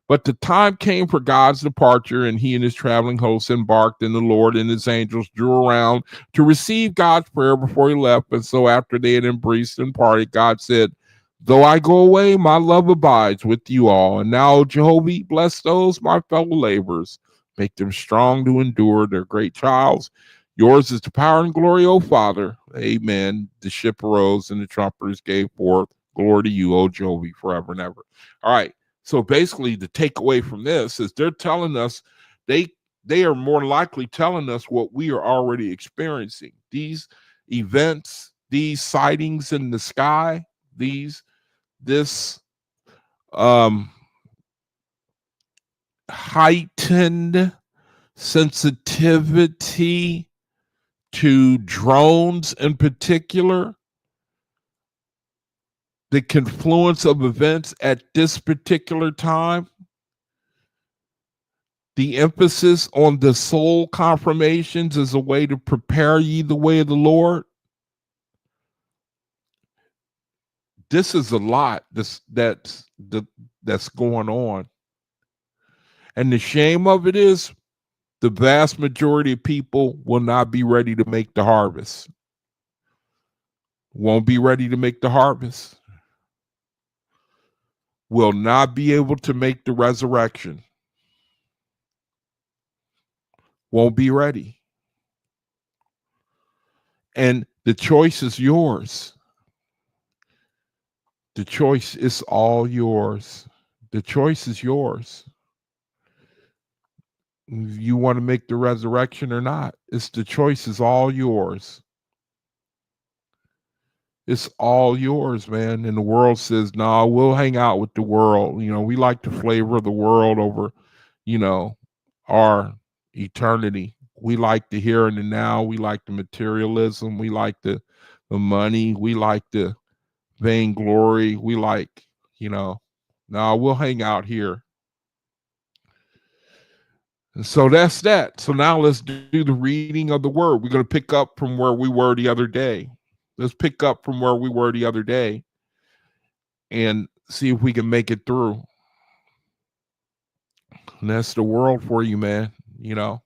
But the time came for God's departure, and he and his traveling hosts embarked, and the Lord and his angels drew around to receive God's prayer before he left. And so after they had embraced and parted, God said, though I go away, my love abides with you all. And now, Jehovah, bless those, my fellow laborers. Make them strong to endure their great trials. Yours is the power and glory, O Father. Amen. The ship arose and the trumpeters gave forth. Glory to you, O Jehovah, forever and ever. All right. So basically, the takeaway from this is they're telling us, they are more likely telling us what we are already experiencing. These events, these sightings in the sky, this heightened sensitivity to drones in particular, the confluence of events at this particular time, the emphasis on the soul confirmations as a way to prepare ye the way of the Lord. This is a lot that's going on. And the shame of it is the vast majority of people will not be ready to make the harvest. Won't be ready to make the harvest. Will not be able to make the resurrection. Won't be ready. And the choice is yours. The choice is all yours. The choice is yours. If you want to make the resurrection or not, the choice is all yours. It's all yours, man. And the world says, no, nah, we'll hang out with the world. You know, we like the flavor of the world over, you know, our eternity. We like the here and the now. We like the materialism. We like the money. We like the vainglory. We like, you know, no, we'll hang out here. And so that's that. So now let's do the reading of the word. We're going to pick up from where we were the other day. Let's pick up from where we were the other day and see if we can make it through. And that's the world for you, man. You know,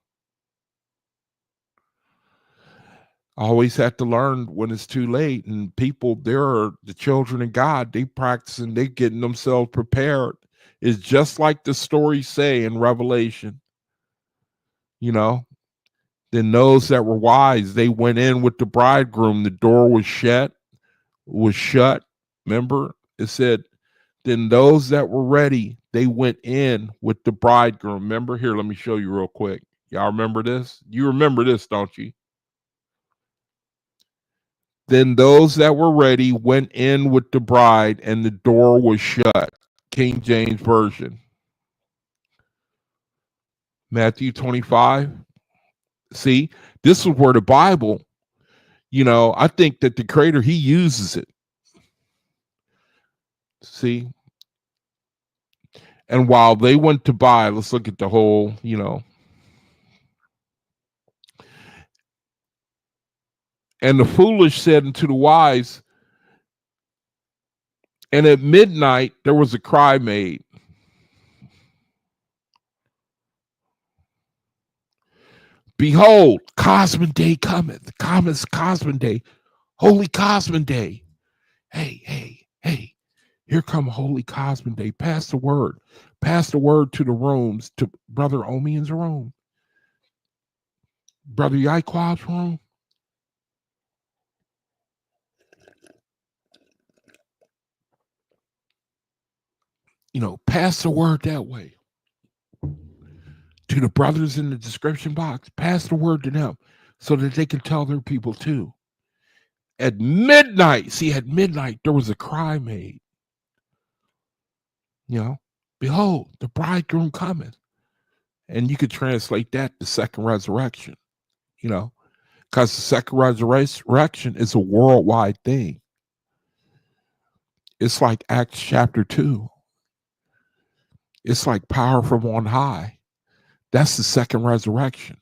always have to learn when it's too late. And people, they're the children of God. They practicing, they getting themselves prepared. It's just like the stories say in Revelation. You know, then those that were wise, they went in with the bridegroom. The door was shut. Remember, it said, then those that were ready, they went in with the bridegroom. Remember, here, let me show you real quick. Y'all remember this? You remember this, don't you? Then those that were ready went in with the bride, and the door was shut. King James Version. Matthew 25. See, this is where the Bible, I think that the Creator, he uses it. See? And while they went to buy, let's look at the whole, And the foolish said unto the wise, and at midnight there was a cry made. Behold, Cosmin Day cometh. Cosmin Day. Holy Cosmin Day. Hey. Here come Holy Cosmin Day. Pass the word. Pass the word to the rooms, to Brother Omian's room. Brother Yaiqua's room. Pass the word that way. To the brothers in the description box, pass the word to them so that they can tell their people too. At midnight, there was a cry made. Behold, the bridegroom cometh. And you could translate that the second resurrection, because the second resurrection is a worldwide thing. It's like Acts chapter 2. It's like power from on high. That's the second resurrection.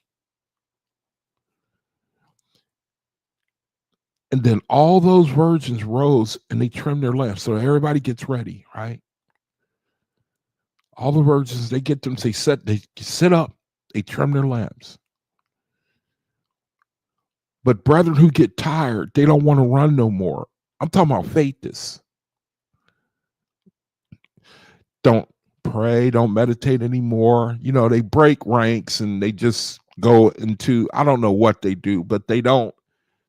And then all those virgins rose and they trimmed their lamps. So everybody gets ready, right? All the virgins, they get them, they sit up, they trim their lamps. But brethren who get tired, they don't want to run no more. I'm talking about faithists. Don't pray, don't meditate anymore. They break ranks and they just go into, I don't know what they do, but they don't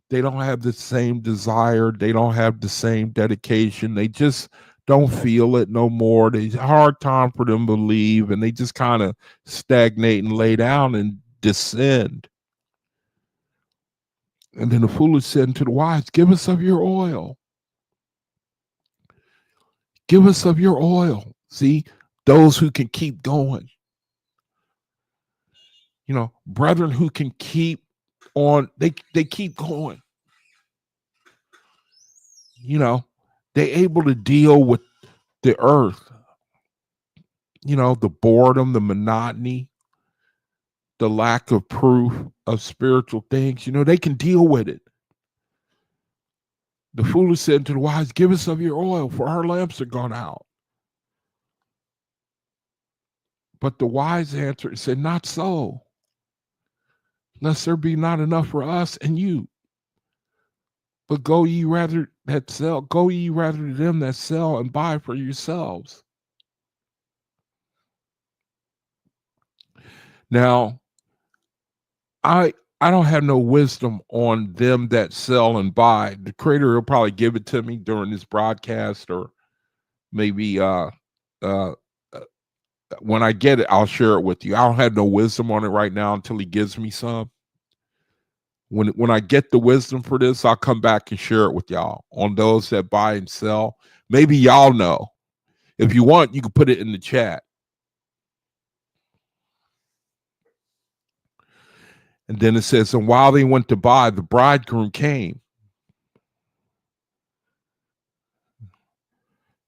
have the same desire. They don't have the same dedication. They just don't feel it no more. It's a hard time for them to believe, and they just kind of stagnate and lay down and descend. And then the foolish said unto the wise, give us of your oil. Give us of your oil. See, those who can keep going. Brethren who can keep on, they keep going. They're able to deal with the earth. The boredom, the monotony, the lack of proof of spiritual things. They can deal with it. The foolish said to the wise, give us of your oil, for our lamps are gone out. But the wise answered and said, not so, lest there be not enough for us and you. But go ye rather to them that sell and buy for yourselves. Now, I don't have no wisdom on them that sell and buy. The Creator will probably give it to me during this broadcast, or maybe when I get it, I'll share it with you. I don't have no wisdom on it right now until he gives me some. When I get the wisdom for this, I'll come back and share it with y'all on those that buy and sell. Maybe y'all know. If you want, you can put it in the chat. And then it says, and while they went to buy, the bridegroom came.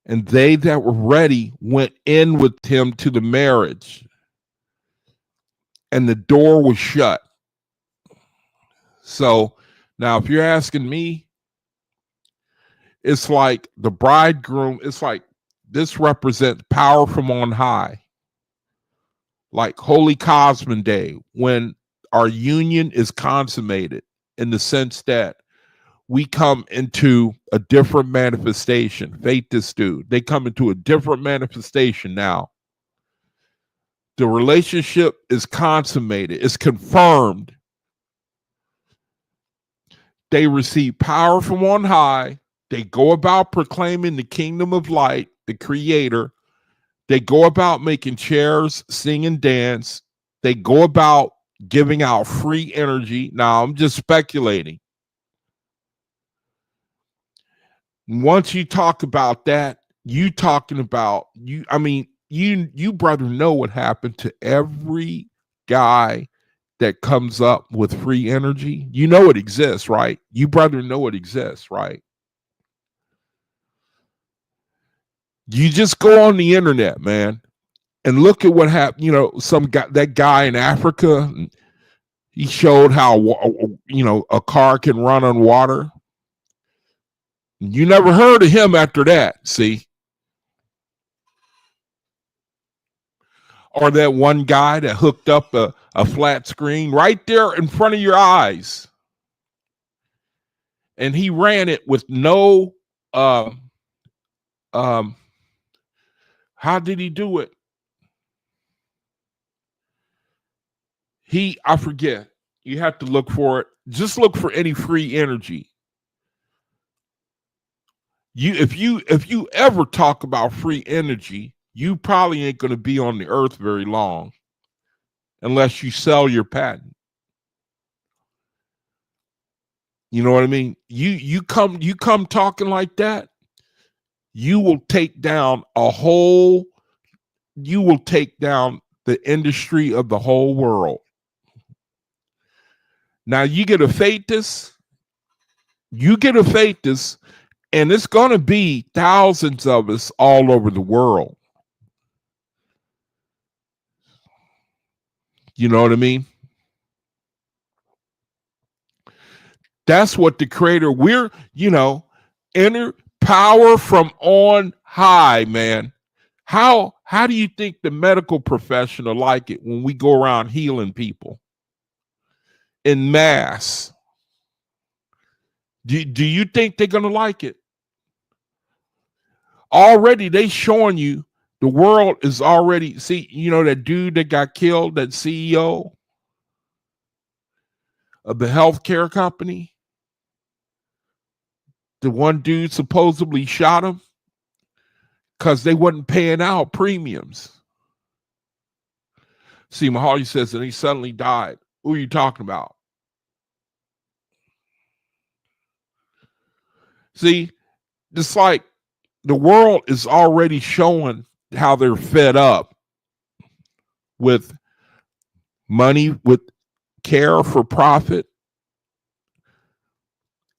And they that were ready went in with him to the marriage. And the door was shut. So now if you're asking me, it's like the bridegroom, it's like this represents power from on high. Like Holy Cosmin Day, when our union is consummated, in the sense that we come into a different manifestation. Faithists do. They come into a different manifestation now. The relationship is consummated. It's confirmed. They receive power from on high. They go about proclaiming the kingdom of light, the Creator. They go about making chairs, sing and dance. They go about giving out free energy. Now, I'm just speculating. Once you talk about that, You talking about you? I mean, you brother know what happened to every guy that comes up with free energy. You know it exists, right? You brother know it exists, right? You just go on the internet, man, and look at what happened. You know, some guy, that guy in Africa, he showed how a car can run on water. You never heard of him after that. See, or that one guy that hooked up a flat screen right there in front of your eyes, and he ran it with no um how did he do it? I forget. You have to look for it. Just look for any free energy. If you ever talk about free energy, you probably ain't going to be on the earth very long unless you sell your patent. You know what I mean? You come talking like that, you will take down the industry of the whole world. Now you get a faithist, and it's going to be thousands of us all over the world. You know what I mean? That's what the creator, inner power from on high, man. How do you think the medical profession will like it when we go around healing people in mass? Do you think they're going to like it? Already they showing you the world is already, see, that dude that got killed, that CEO of the healthcare company, the one dude supposedly shot him because they wasn't paying out premiums. See, Mahali says that he suddenly died. Who are you talking about? See, it's like the world is already showing how they're fed up with money, with care for profit.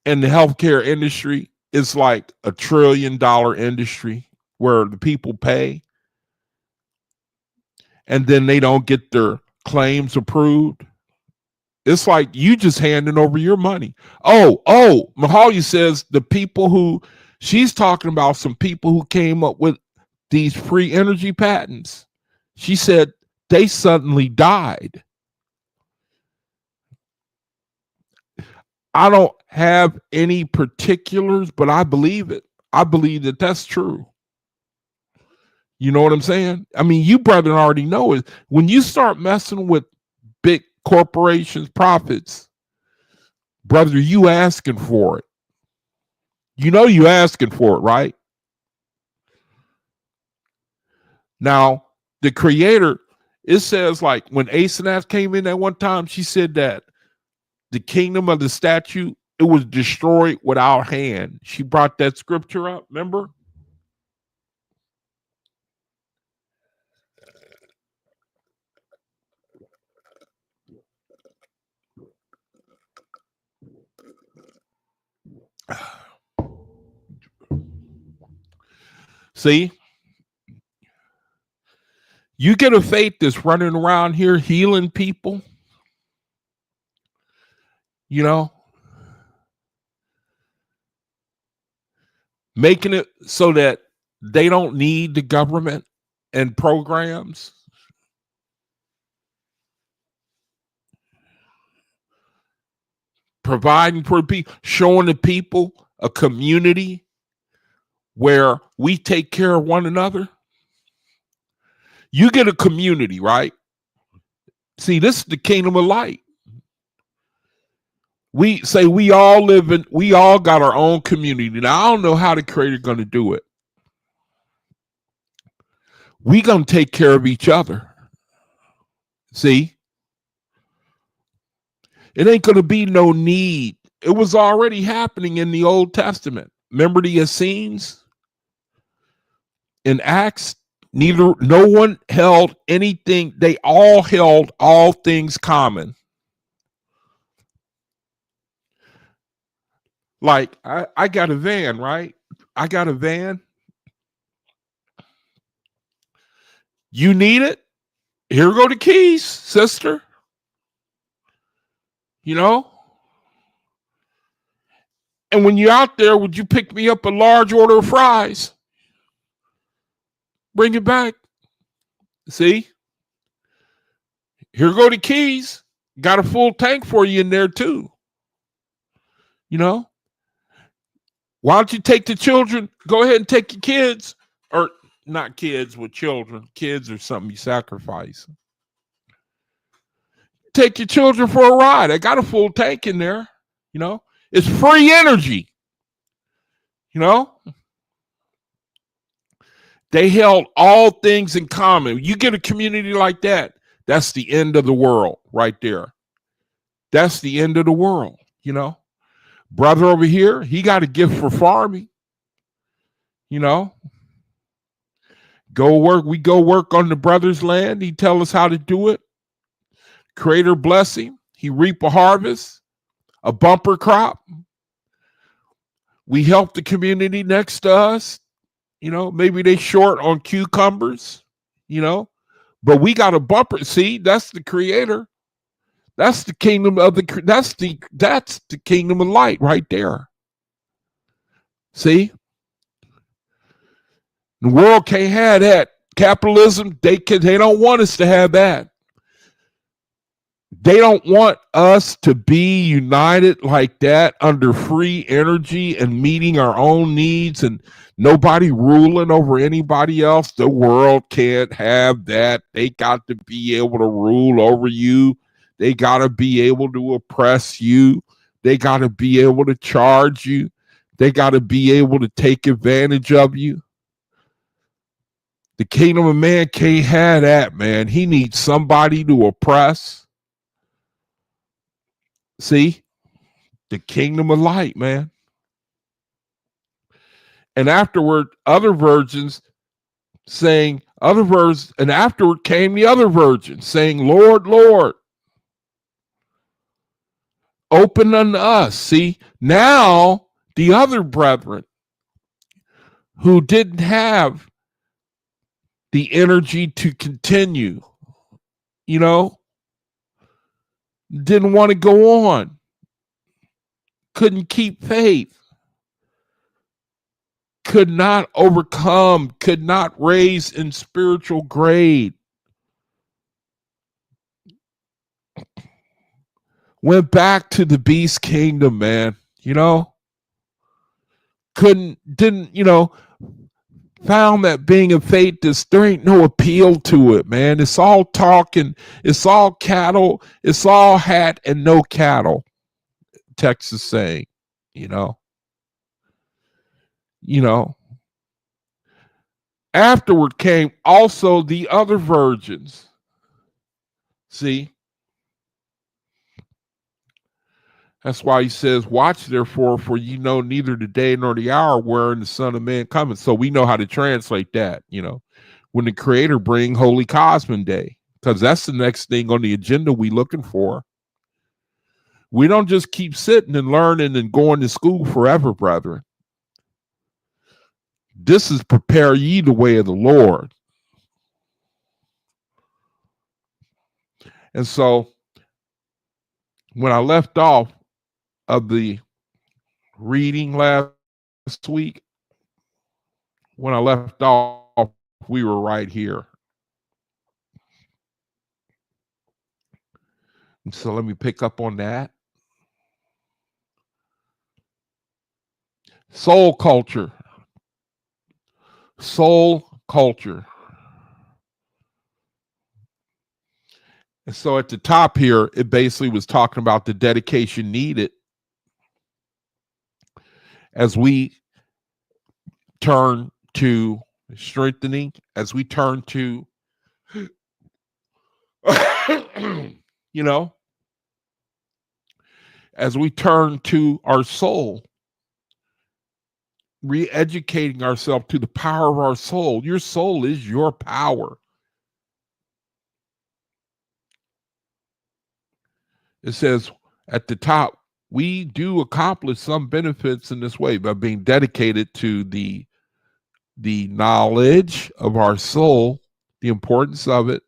And the healthcare industry is like $1 trillion industry where the people pay and then they don't get their claims approved. It's like you just handing over your money. Mahalia says she's talking about some people who came up with these free energy patents. She said they suddenly died. I don't have any particulars, but I believe it. I believe that that's true. You know what I'm saying? I mean, you brother already know it. When you start messing with big corporations, profits, brother, you asking for it. You know you asking for it, right? Now, the creator, it says like when Asenath came in that one time, she said that the kingdom of the statue, it was destroyed without hand. She brought that scripture up, remember? See? You get a faith that's running around here healing people, making it so that they don't need the government and programs. Providing for people, showing the people a community where we take care of one another. You get a community, right? See, this is the kingdom of light. We say we all got our own community. Now, I don't know how the creator going to do it. We going to take care of each other. See? It ain't going to be no need. It was already happening in the Old Testament. Remember the Essenes? In Acts, no one held anything. They all held all things common. Like I got a van, right? I got a van. You need it? Here go the keys, sister. You know? And when you're out there, would you pick me up a large order of fries? Bring it back. See? Here go the keys. Got a full tank for you in there too. You know? Why don't you take the children? Go ahead and take your kids. Or not kids with children. Kids are something you sacrifice. Take your children for a ride. I got a full tank in there. You know? It's free energy. You know? They held all things in common. You get a community like that, that's the end of the world right there. That's the end of the world, you know. Brother over here, he got a gift for farming. You know, we go work on the brother's land. He tell us how to do it. Creator bless him. He reap a harvest, a bumper crop. We help the community next to us. You know, maybe they short on cucumbers, you know, but we got a bumper. See, that's the creator. That's the kingdom of that's the kingdom of light right there. See? The world can't have that. Capitalism, they don't want us to have that. They don't want us to be united like that under free energy and meeting our own needs and nobody ruling over anybody else. The world can't have that. They got to be able to rule over you. They got to be able to oppress you. They got to be able to charge you. They got to be able to take advantage of you. The kingdom of man can't have that, man. He needs somebody to oppress. See, the kingdom of light, man. And afterward, other virgins saying, and afterward came the other virgins saying, Lord, Lord, open unto us. See, now the other brethren who didn't have the energy to continue, you know, didn't want to go on, couldn't keep faith, could not overcome, could not raise in spiritual grade, went back to the beast kingdom, man, you know, didn't, you know, found that being a faith, there ain't no appeal to it, man. It's all talking, it's all cattle, it's all hat and no cattle, Texas saying, you know. Afterward came also the other virgins. See? That's why he says, watch therefore, for you know neither the day nor the hour wherein the Son of Man cometh. So we know how to translate that, you know, when the Creator bring Holy Cosmin Day, because that's the next thing on the agenda we looking for. We don't just keep sitting and learning and going to school forever, brethren. This is prepare ye the way of the Lord. And so when I left off of the reading last week, when I left off, we were right here. And so let me pick up on that. Soul culture. Soul culture. And so at the top here, it basically was talking about the dedication needed as we turn to strengthening, as we turn to, you know, as we turn to our soul re-educating ourselves to the power of our soul. Your soul is your power. It says at the top, we do accomplish some benefits in this way by being dedicated to the knowledge of our soul, the importance of it.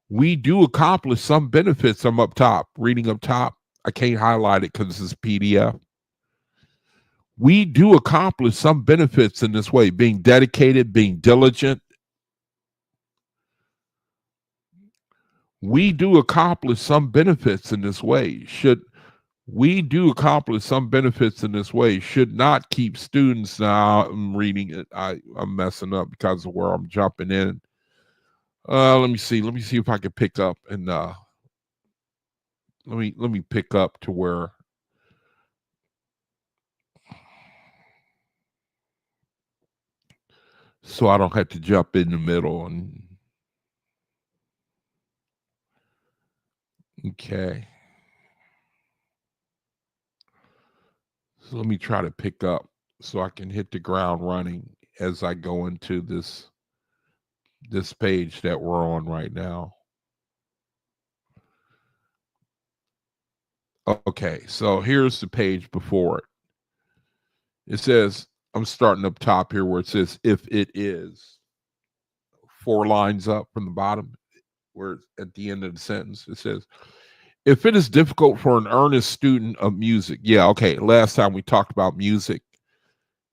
We do accomplish some benefits. I'm up top, reading up top. I can't highlight it because this is PDF. We do accomplish some benefits in this way, being dedicated, being diligent. We do accomplish some benefits in this way. Should not keep students. Now I'm reading it. I'm messing up because of where I'm jumping in. Let me see if I can pick up and let me pick up to where so I don't have to jump in the middle. And okay. So let me try to pick up so I can hit the ground running as I go into this page that we're on right now. Okay, so here's the page before it. It says, I'm starting up top here where it says, if it is 4 lines up from the bottom, where at the end of the sentence, it says, if it is difficult for an earnest student of music. Yeah, okay. Last time we talked about music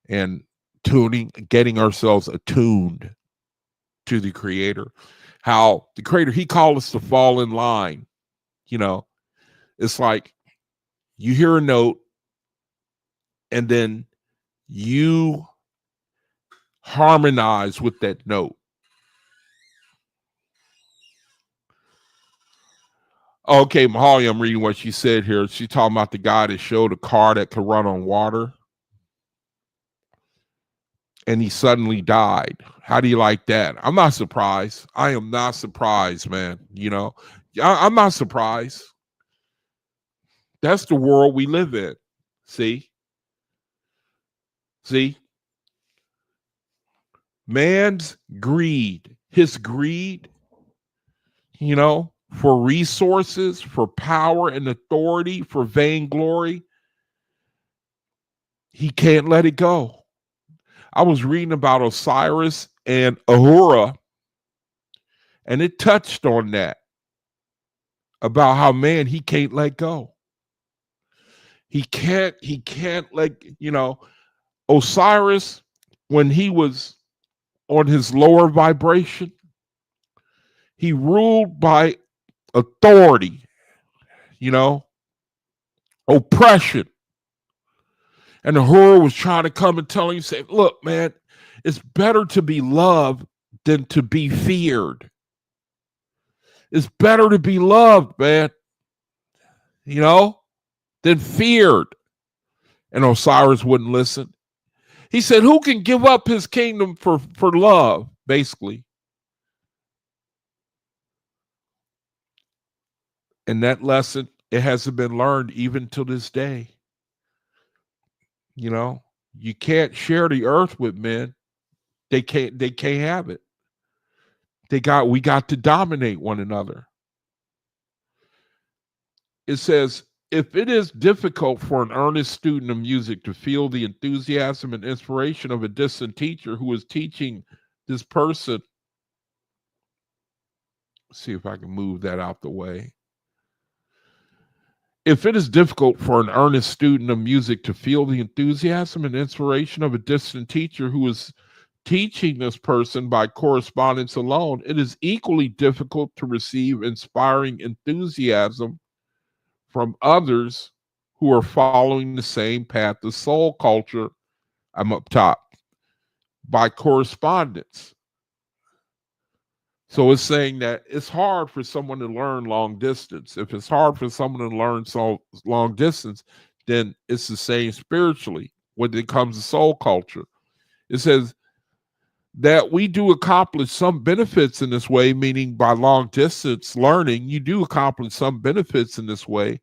and tuning, getting ourselves attuned to the Creator. How the Creator, He called us to fall in line. You know, it's like you hear a note and then you harmonize with that note. Okay, Mahali, I'm reading what she said here. She's talking about the guy that showed a car that could run on water. And he suddenly died. How do you like that? I'm not surprised. I am not surprised, man. You know, I'm not surprised. That's the world we live in. See? Man's greed, his greed, you know, for resources, for power and authority, for vainglory, he can't let it go. I was reading about Osiris and Ahura, and it touched on that, about how, man, he can't let go. He can't let, you know, Osiris, when he was on his lower vibration, he ruled by authority, you know, oppression. And Ahura was trying to come and tell him, say, look, man, it's better to be loved than to be feared. It's better to be loved, man, you know, than feared. And Osiris wouldn't listen. He said, who can give up his kingdom for love, basically? And that lesson, it hasn't been learned even to this day. You know, you can't share the earth with men. They can't have it. We got to dominate one another. It says, if it is difficult for an earnest student of music to feel the enthusiasm and inspiration of a distant teacher who is teaching this person, see if I can move that out the way. If it is difficult for an earnest student of music to feel the enthusiasm and inspiration of a distant teacher who is teaching this person by correspondence alone, it is equally difficult to receive inspiring enthusiasm from others who are following the same path of soul culture. I'm up top, by correspondence. So it's saying that it's hard for someone to learn long distance. If it's hard for someone to learn so long distance, then it's the same spiritually when it comes to soul culture. It says that we do accomplish some benefits in this way, meaning by long distance learning, you do accomplish some benefits in this way.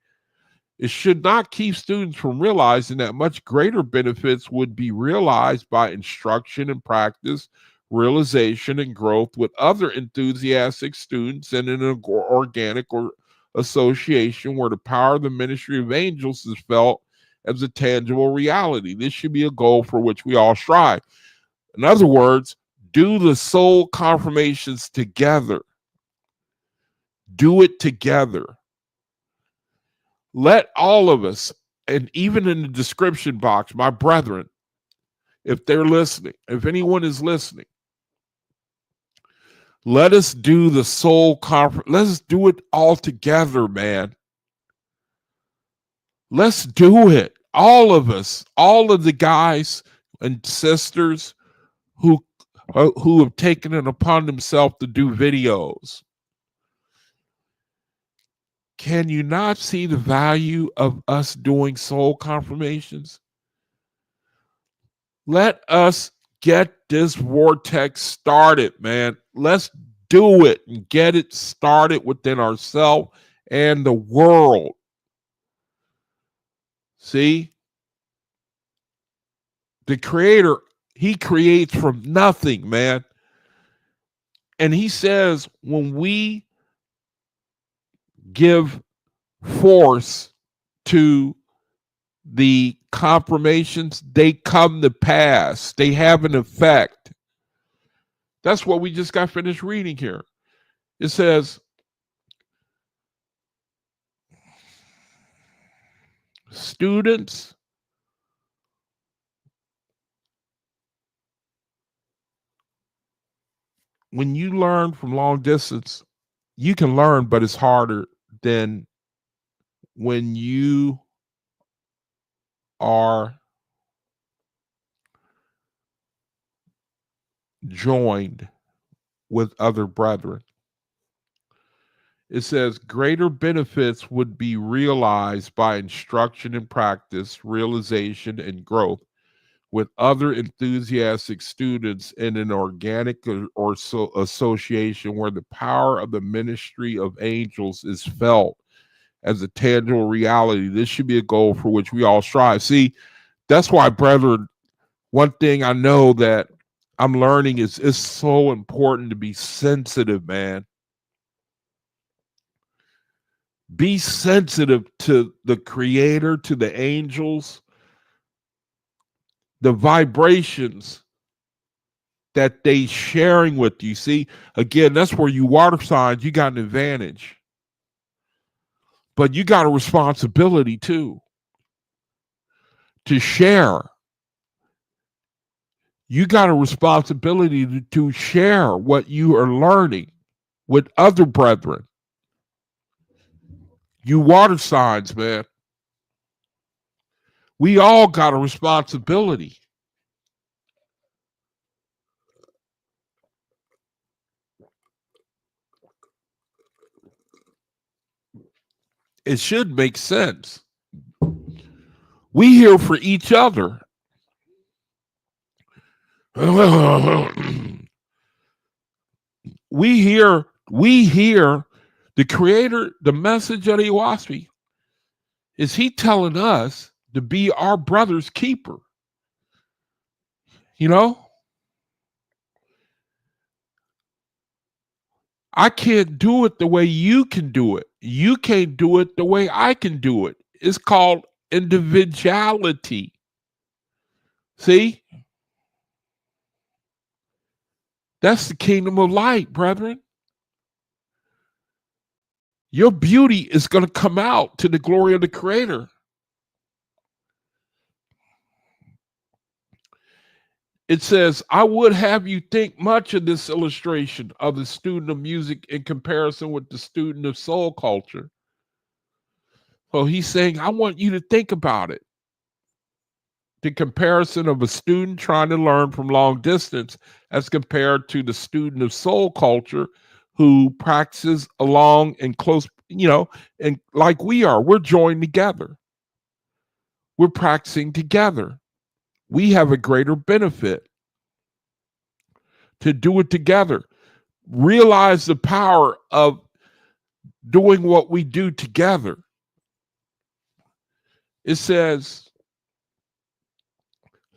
It should not keep students from realizing that much greater benefits would be realized by instruction and practice, realization and growth with other enthusiastic students in an organic or association where the power of the ministry of angels is felt as a tangible reality. This should be a goal for which we all strive. In other words, do the soul confirmations together. Do it together. Let all of us, and even in the description box, my brethren, if they're listening, if anyone is listening, let us do the soul conference. Let's do it all together, man. Let's do it. All of us, all of the guys and sisters who have taken it upon themselves to do videos. Can you not see the value of us doing soul confirmations? Let us get this vortex started, man. Let's do it and get it started within ourselves and the world. See? The Creator, He creates from nothing, man. And He says when we give force to the confirmations, they come to pass. They have an effect. That's what we just got finished reading here. It says, students, when you learn from long distance, you can learn, but it's harder than when you are joined with other brethren. It says greater benefits would be realized by instruction and practice, realization and growth with other enthusiastic students in an organic or association where the power of the ministry of angels is felt as a tangible reality. This should be a goal for which we all strive. See, that's why, brethren, one thing I know that I'm learning is it's so important to be sensitive, man. Be sensitive to the Creator, to the angels, the vibrations that they sharing with you. See, again, that's where you water signs, you got an advantage. But you got a responsibility too to share. You got a responsibility to share what you are learning with other brethren. You water signs, man. We all got a responsibility. It should make sense. We here for each other. we hear the Creator, the message of the Oahspe is He telling us to be our brother's keeper. You know, I can't do it the way you can do it. You can't do it the way I can do it. It's called individuality. See? That's the kingdom of light, brethren. Your beauty is going to come out to the glory of the Creator. It says, I would have you think much of this illustration of the student of music in comparison with the student of soul culture. So he's saying, I want you to think about it. The comparison of a student trying to learn from long distance as compared to the student of soul culture who practices along and close, and like we are, we're joined together. We're practicing together. We have a greater benefit to do it together. Realize the power of doing what we do together. It says,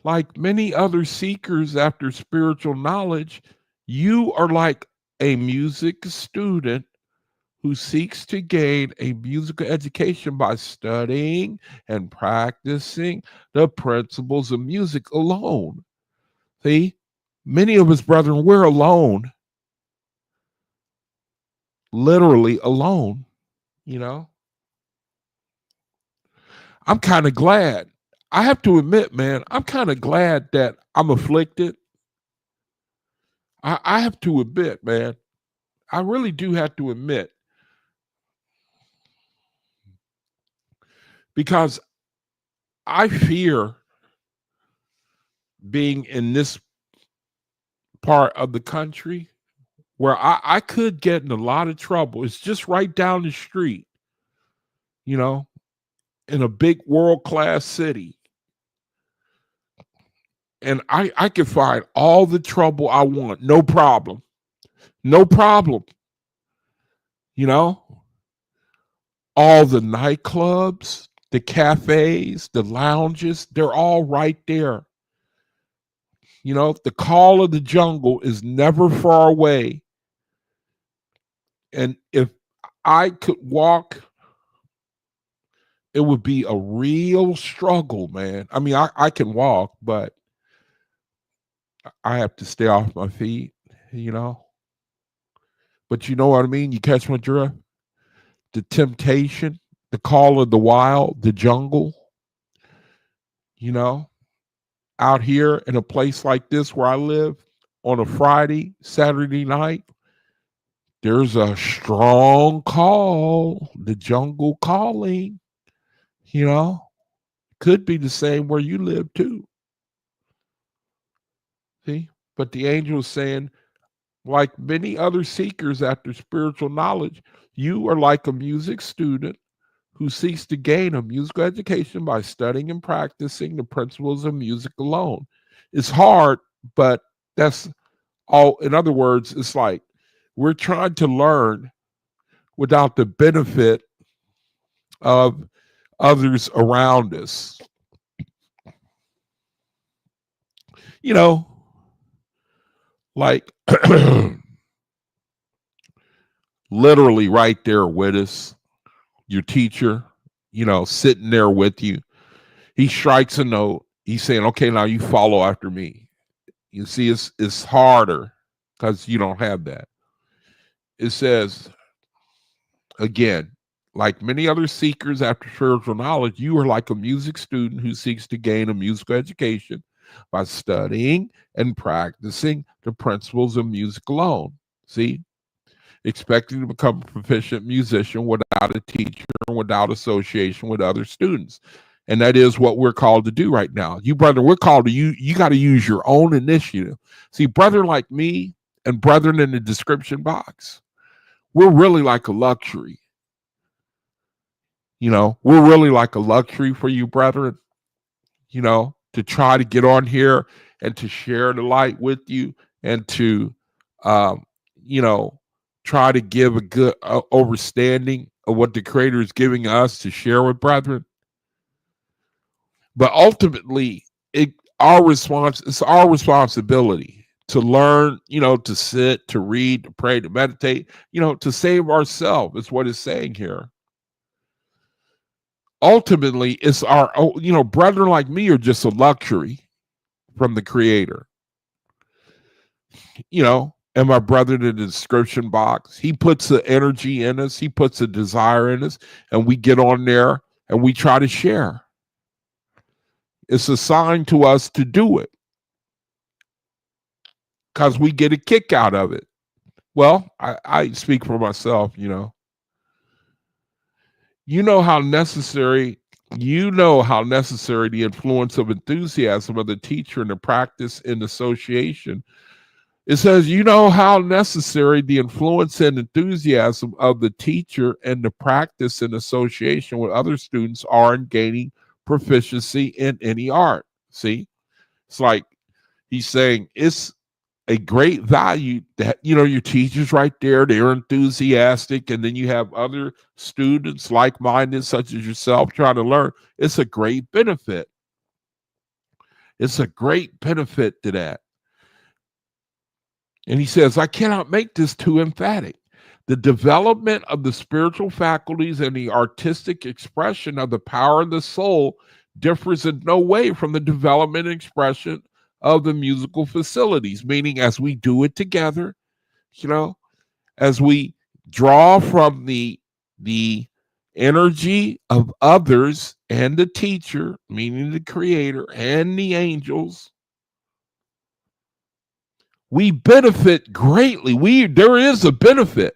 like many other seekers after spiritual knowledge, you are like a music student who seeks to gain a musical education by studying and practicing the principles of music alone. See, many of us, brethren, we're alone, literally alone, you know. I'm kind of glad. I have to admit, man, I'm kind of glad that I'm afflicted. I have to admit, man, I really do have to admit, because I fear being in this part of the country where I could get in a lot of trouble. It's just right down the street, you know, in a big world-class city. And I can find all the trouble I want. No problem. No problem. You know, all the nightclubs, the cafes, the lounges, they're all right there. You know, the call of the jungle is never far away. And if I could walk, it would be a real struggle, man. I mean, I can walk, but I have to stay off my feet, you know. But you know what I mean? You catch my drift? The temptation, the call of the wild, the jungle, you know, out here in a place like this where I live on a Friday, Saturday night, there's a strong call, the jungle calling, you know. Could be the same where you live too. See? But the angel is saying, like many other seekers after spiritual knowledge, you are like a music student who seeks to gain a musical education by studying and practicing the principles of music alone. It's hard, but that's all. In other words, it's like we're trying to learn without the benefit of others around us. You know, like literally right there with us, your teacher, you know, sitting there with you. He strikes a note. He's saying, okay, now you follow after me. You see, it's harder because you don't have that. It says, again, like many other seekers after spiritual knowledge, you are like a music student who seeks to gain a musical education by studying and practicing the principles of music alone. See, expecting to become a proficient musician without a teacher and without association with other students. And that is what we're called to do right now. You, brother, we're called to you got to use your own initiative. See, brethren like me and brethren in the description box, we're really like a luxury. You know, we're really like a luxury for you, brethren, you know, to try to get on here and to share the light with you and to, um, you know, try to give a good understanding of what the Creator is giving us to share with brethren. But ultimately, it's our responsibility to learn, you know, to sit, to read, to pray, to meditate, you know, to save ourselves is what it's saying here. Ultimately, it's our, you know, brethren like me are just a luxury from the Creator. You know, and my brother in the description box, he puts the energy in us, he puts the desire in us, and we get on there and we try to share. It's assigned to us to do it because we get a kick out of it. Well, I speak for myself, you know. You know how necessary the influence of enthusiasm of the teacher and the practice in association. It says, you know how necessary the influence and enthusiasm of the teacher and the practice in association with other students are in gaining proficiency in any art. See, it's like he's saying it's a great value that, your teacher's right there, they're enthusiastic, and then you have other students like-minded such as yourself trying to learn. It's a great benefit. It's a great benefit to that. And he says, I cannot make this too emphatic. The development of the spiritual faculties and the artistic expression of the power of the soul differs in no way from the development and expression of the musical facilities, meaning as we do it together, as we draw from the energy of others and the teacher, meaning the creator and the angels, we benefit greatly. There is a benefit.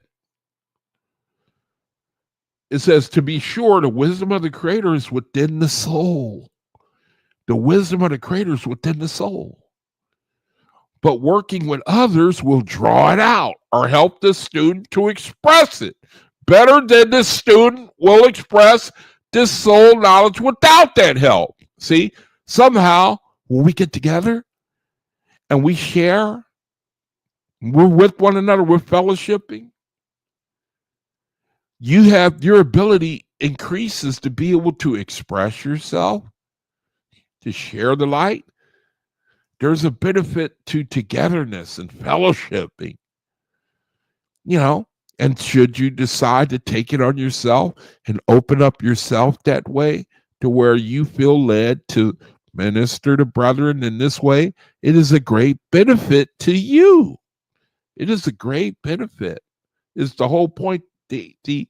It says, to be sure, the wisdom of the creator is within the soul. The wisdom of the creator is within the soul. But working with others will draw it out or help the student to express it better than the student will express this soul knowledge without that help. See, somehow when we get together and we share, we're with one another, we're fellowshipping, you have your ability increases to be able to express yourself, to share the light. There's a benefit to togetherness and fellowshipping, and should you decide to take it on yourself and open up yourself that way to where you feel led to minister to brethren in this way, it is a great benefit to you. It is a great benefit. It's the whole point the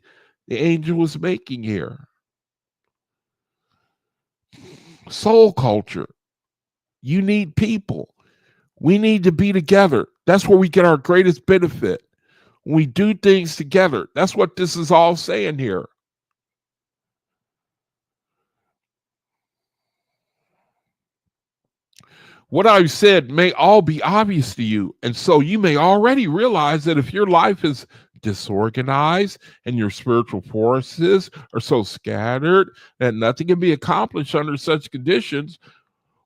angel was making here. Soul culture. You need people. We need to be together. That's where we get our greatest benefit. When we do things together. That's what this is all saying here. What I've said may all be obvious to you, and so you may already realize that if your life is disorganized and your spiritual forces are so scattered that nothing can be accomplished under such conditions,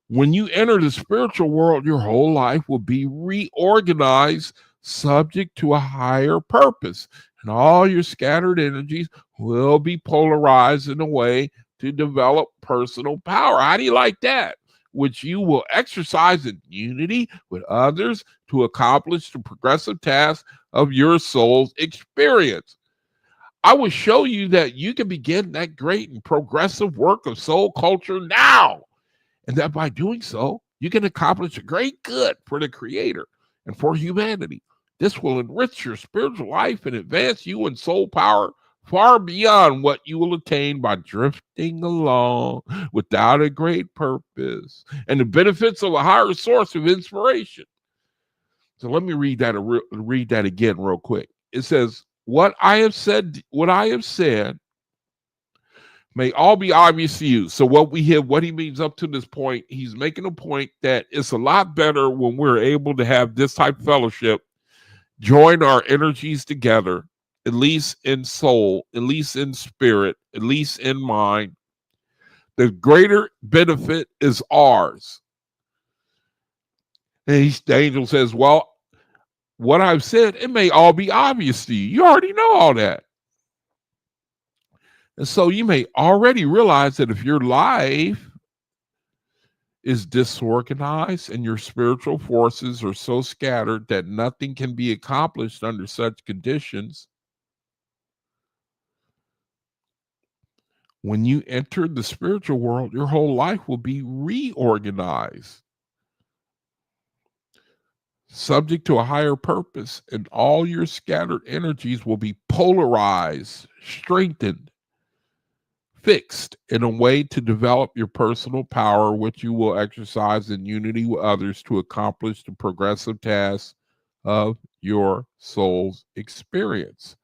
when you enter the spiritual world, your whole life will be reorganized, subject to a higher purpose, and all your scattered energies will be polarized in a way to develop personal power. How do you like that? Which you will exercise in unity with others to accomplish the progressive task of your soul's experience. I will show you that you can begin that great and progressive work of soul culture now, and that by doing so, you can accomplish a great good for the Creator and for humanity. This will enrich your spiritual life and advance you in soul power far beyond what you will attain by drifting along without a great purpose and the benefits of a higher source of inspiration. So let me read that again real quick. It says, what I have said may all be obvious to you. So what he means up to this point, he's making a point that it's a lot better when we're able to have this type of fellowship, join our energies together, at least in soul, at least in spirit, at least in mind. The greater benefit is ours. And the angel says, well, what I've said, it may all be obvious to you. You already know all that. And so you may already realize that if your life is disorganized and your spiritual forces are so scattered that nothing can be accomplished under such conditions, when you enter the spiritual world, your whole life will be reorganized, subject to a higher purpose, and all your scattered energies will be polarized, strengthened, fixed in a way to develop your personal power, which you will exercise in unity with others to accomplish the progressive tasks of your soul's experience.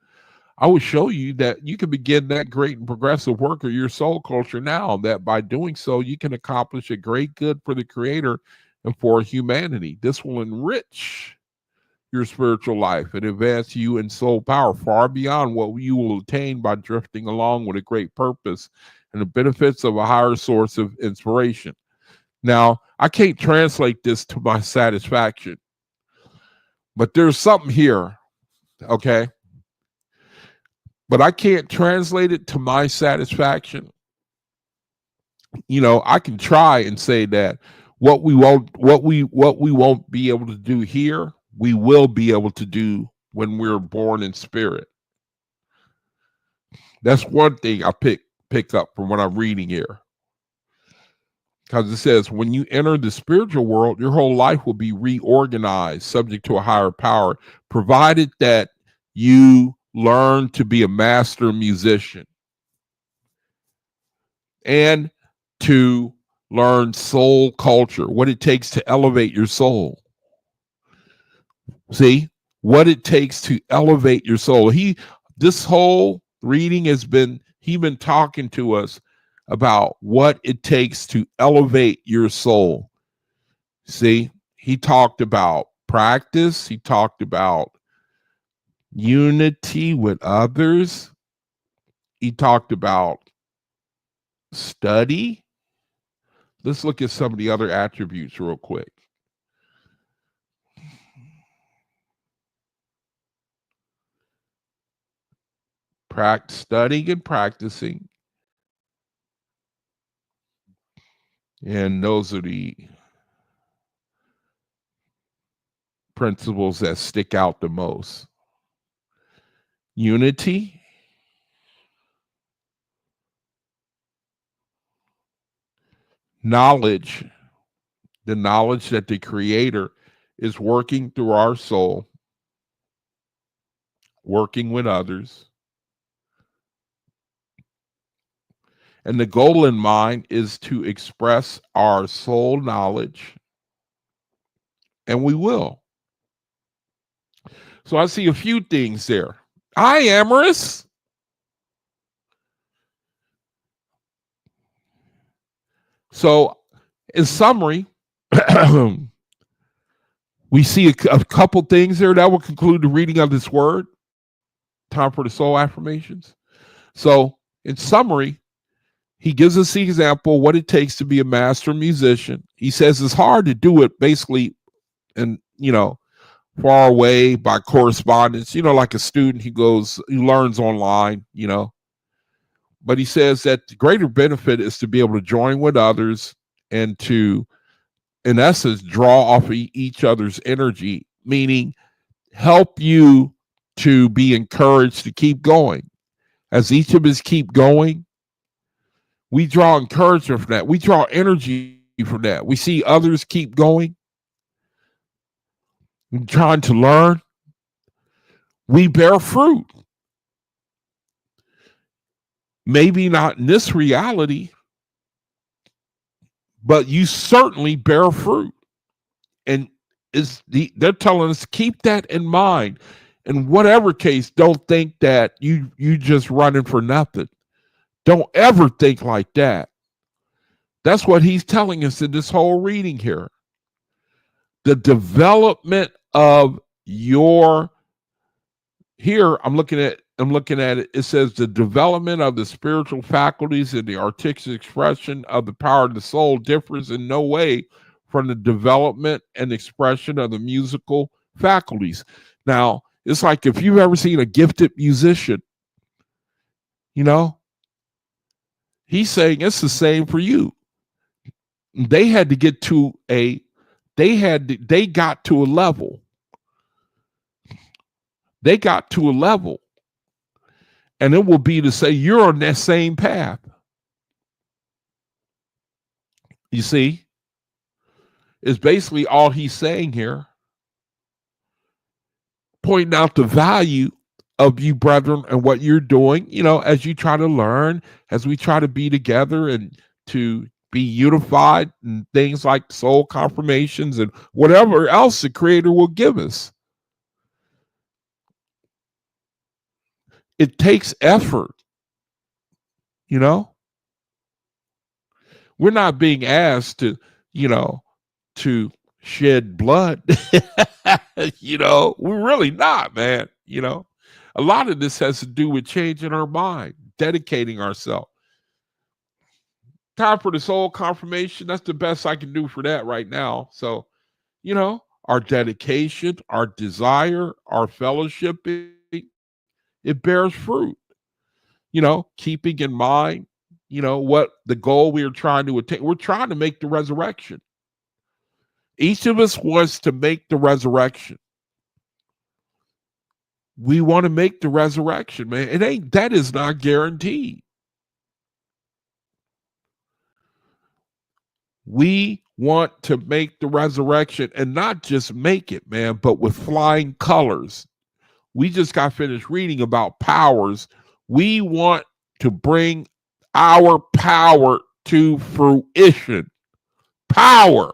I will show you that you can begin that great and progressive work of your soul culture now, that by doing so, you can accomplish a great good for the Creator and for humanity. This will enrich your spiritual life and advance you in soul power far beyond what you will attain by drifting along with a great purpose and the benefits of a higher source of inspiration. Now, I can't translate this to my satisfaction, But there's something here, okay? But I can't translate it to my satisfaction. I can try and say that what we won't be able to do here, we will be able to do when we're born in spirit. That's one thing I pick up from what I'm reading here. Because it says, when you enter the spiritual world, your whole life will be reorganized, subject to a higher power, provided that you learn to be a master musician and to learn soul culture, what it takes to elevate your soul. See, what it takes to elevate your soul. This whole reading he's been talking to us about what it takes to elevate your soul. See, he talked about practice. He talked about unity with others. He talked about study. Let's look at some of the other attributes real quick. Studying and practicing. And those are the principles that stick out the most. Unity, knowledge, the knowledge that the Creator is working through our soul, working with others. And the goal in mind is to express our soul knowledge, and we will. So I see a few things there. Hi, Amorous. So, in summary, we see a couple things there that will conclude the reading of this word. Time for the soul affirmations. So, in summary, he gives us the example what it takes to be a master musician. He says it's hard to do it basically, and far away by correspondence. Like a student, he learns online. But he says that the greater benefit is to be able to join with others and to, in essence, draw off each other's energy, meaning help you to be encouraged to keep going. As each of us keep going, we draw encouragement from that. We draw energy from that. We see others keep going, trying to learn. We bear fruit. Maybe not in this reality, but you certainly bear fruit. And they're telling us keep that in mind. In whatever case, don't think that you just running for nothing. Don't ever think like that. That's what he's telling us in this whole reading here. The development of here I'm looking at it. It says the development of the spiritual faculties and the artistic expression of the power of the soul differs in no way from the development and expression of the musical faculties. Now, it's like if you've ever seen a gifted musician, he's saying it's the same for you. They had to get to they got to a level. They got to a level. And it will be to say you're on that same path. You see? It's basically all he's saying here. Pointing out the value of you, brethren, and what you're doing, as you try to learn, as we try to be together and to be unified and things like soul confirmations and whatever else the Creator will give us. It takes effort, We're not being asked to, to shed blood. We're really not, man. A lot of this has to do with changing our mind, dedicating ourselves. Time for the soul confirmation. That's the best I can do for that right now. So, our dedication, our desire, our fellowshipping, it bears fruit. Keeping in mind, what the goal we are trying to attain. We're trying to make the resurrection. Each of us wants to make the resurrection. We want to make the resurrection, man. That is not guaranteed. We want to make the resurrection, and not just make it, man, but with flying colors. We just got finished reading about powers. We want to bring our power to fruition. Power.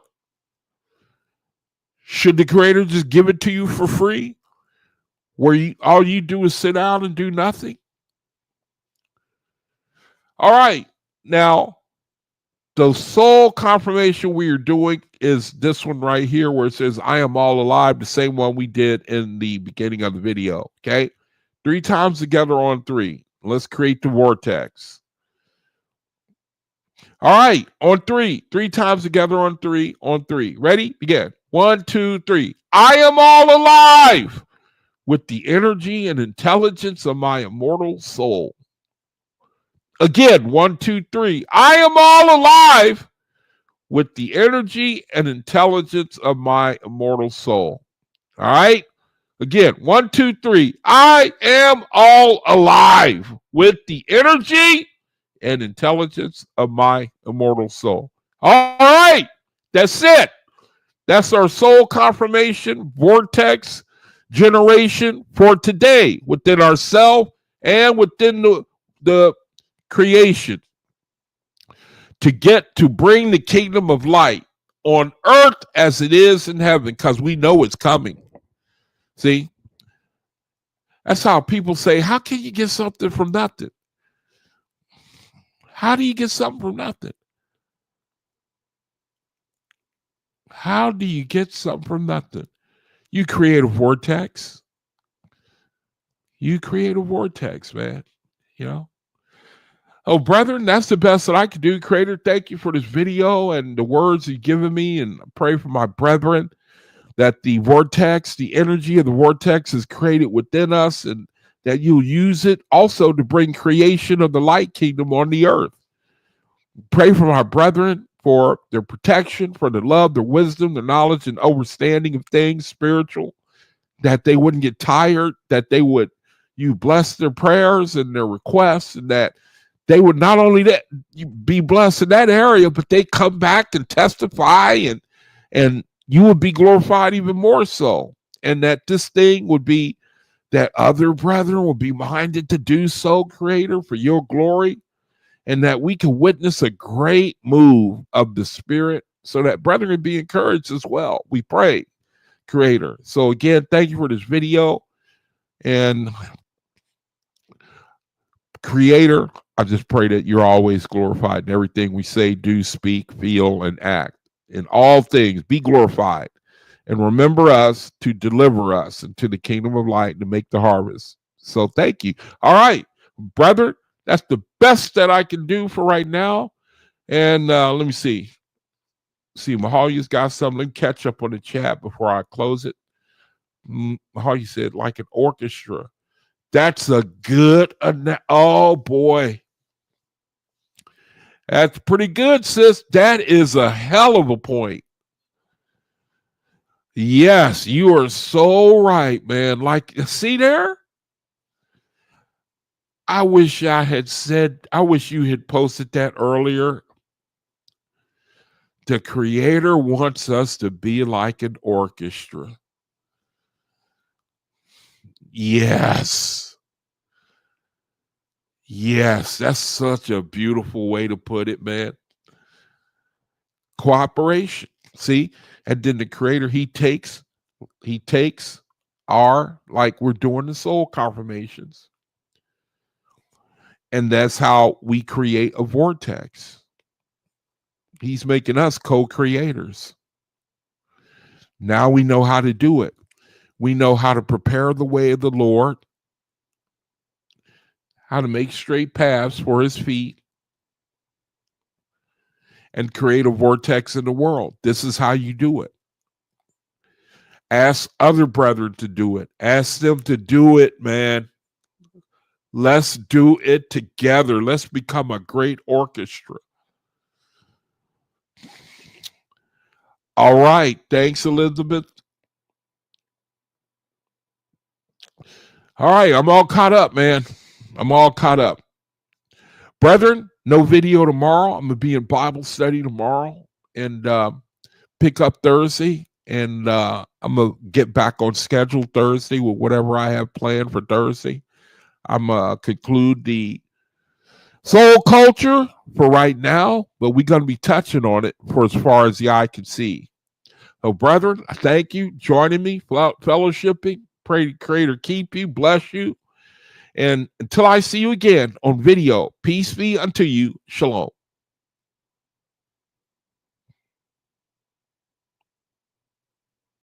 Should the Creator just give it to you for free, where all you do is sit down and do nothing? All right. Now, the soul confirmation we are doing is this one right here, where it says, I am all alive, the same one we did in the beginning of the video. Okay. 3 times together on 3. Let's create the vortex. All right. On 3. 3 times together on 3. On 3. Ready? Begin. 1, 2, 3. I am all alive with the energy and intelligence of my immortal soul. Again, 1, 2, 3. I am all alive with the energy and intelligence of my immortal soul. All right. Again, 1, 2, 3. I am all alive with the energy and intelligence of my immortal soul. All right. That's it. That's our soul confirmation vortex generation for today within ourselves and within the creation, to bring the kingdom of light on earth as it is in heaven, because we know it's coming. See, that's how people say, how can you get something from nothing? How do you get something from nothing? How do you get something from nothing? You create a vortex. You create a vortex, man. Oh, brethren, that's the best that I could do. Creator, thank you for this video and the words you've given me, and I pray for my brethren that the vortex, the energy of the vortex is created within us, and that you'll use it also to bring creation of the light kingdom on the earth. Pray for my brethren, for their protection, for their love, their wisdom, their knowledge, and understanding of things spiritual, that they wouldn't get tired, that you bless their prayers and their requests, and that they would not only be blessed in that area, but they come back and testify, and you would be glorified even more so. And that this thing would be that other brethren will be minded to do so, Creator, for your glory, and that we can witness a great move of the Spirit so that brethren can be encouraged as well. We pray, Creator. So again, thank you for this video. And Creator, I just pray that you're always glorified in everything we say, do, speak, feel, and act. In all things, be glorified. And remember us to deliver us into the kingdom of light to make the harvest. So thank you. All right, brother, that's the best that I can do for right now. And let me see. Mahalia's got something. Let me catch up on the chat before I close it. Mahalia said, like an orchestra. That's a good, oh boy. That's pretty good, sis. That is a hell of a point. Yes, you are so right, man. Like, see there? I wish you had posted that earlier. The Creator wants us to be like an orchestra. Yes. Yes, that's such a beautiful way to put it, man. Cooperation. See? And then the Creator, he takes like we're doing the soul confirmations. And that's how we create a vortex. He's making us co-creators. Now we know how to do it. We know how to prepare the way of the Lord, how to make straight paths for his feet, and create a vortex in the world. This is how you do it. Ask other brethren to do it. Ask them to do it, man. Let's do it together. Let's become a great orchestra. All right. Thanks, Elizabeth. All right. I'm all caught up, man. I'm all caught up. Brethren, no video tomorrow. I'm going to be in Bible study tomorrow and pick up Thursday. And I'm going to get back on schedule Thursday with whatever I have planned for Thursday. I'm going to conclude the soul culture for right now, but we're going to be touching on it for as far as the eye can see. So, brethren, thank you joining me, fellowshipping. Pray the Creator keep you, bless you. And until I see you again on video, peace be unto you. Shalom.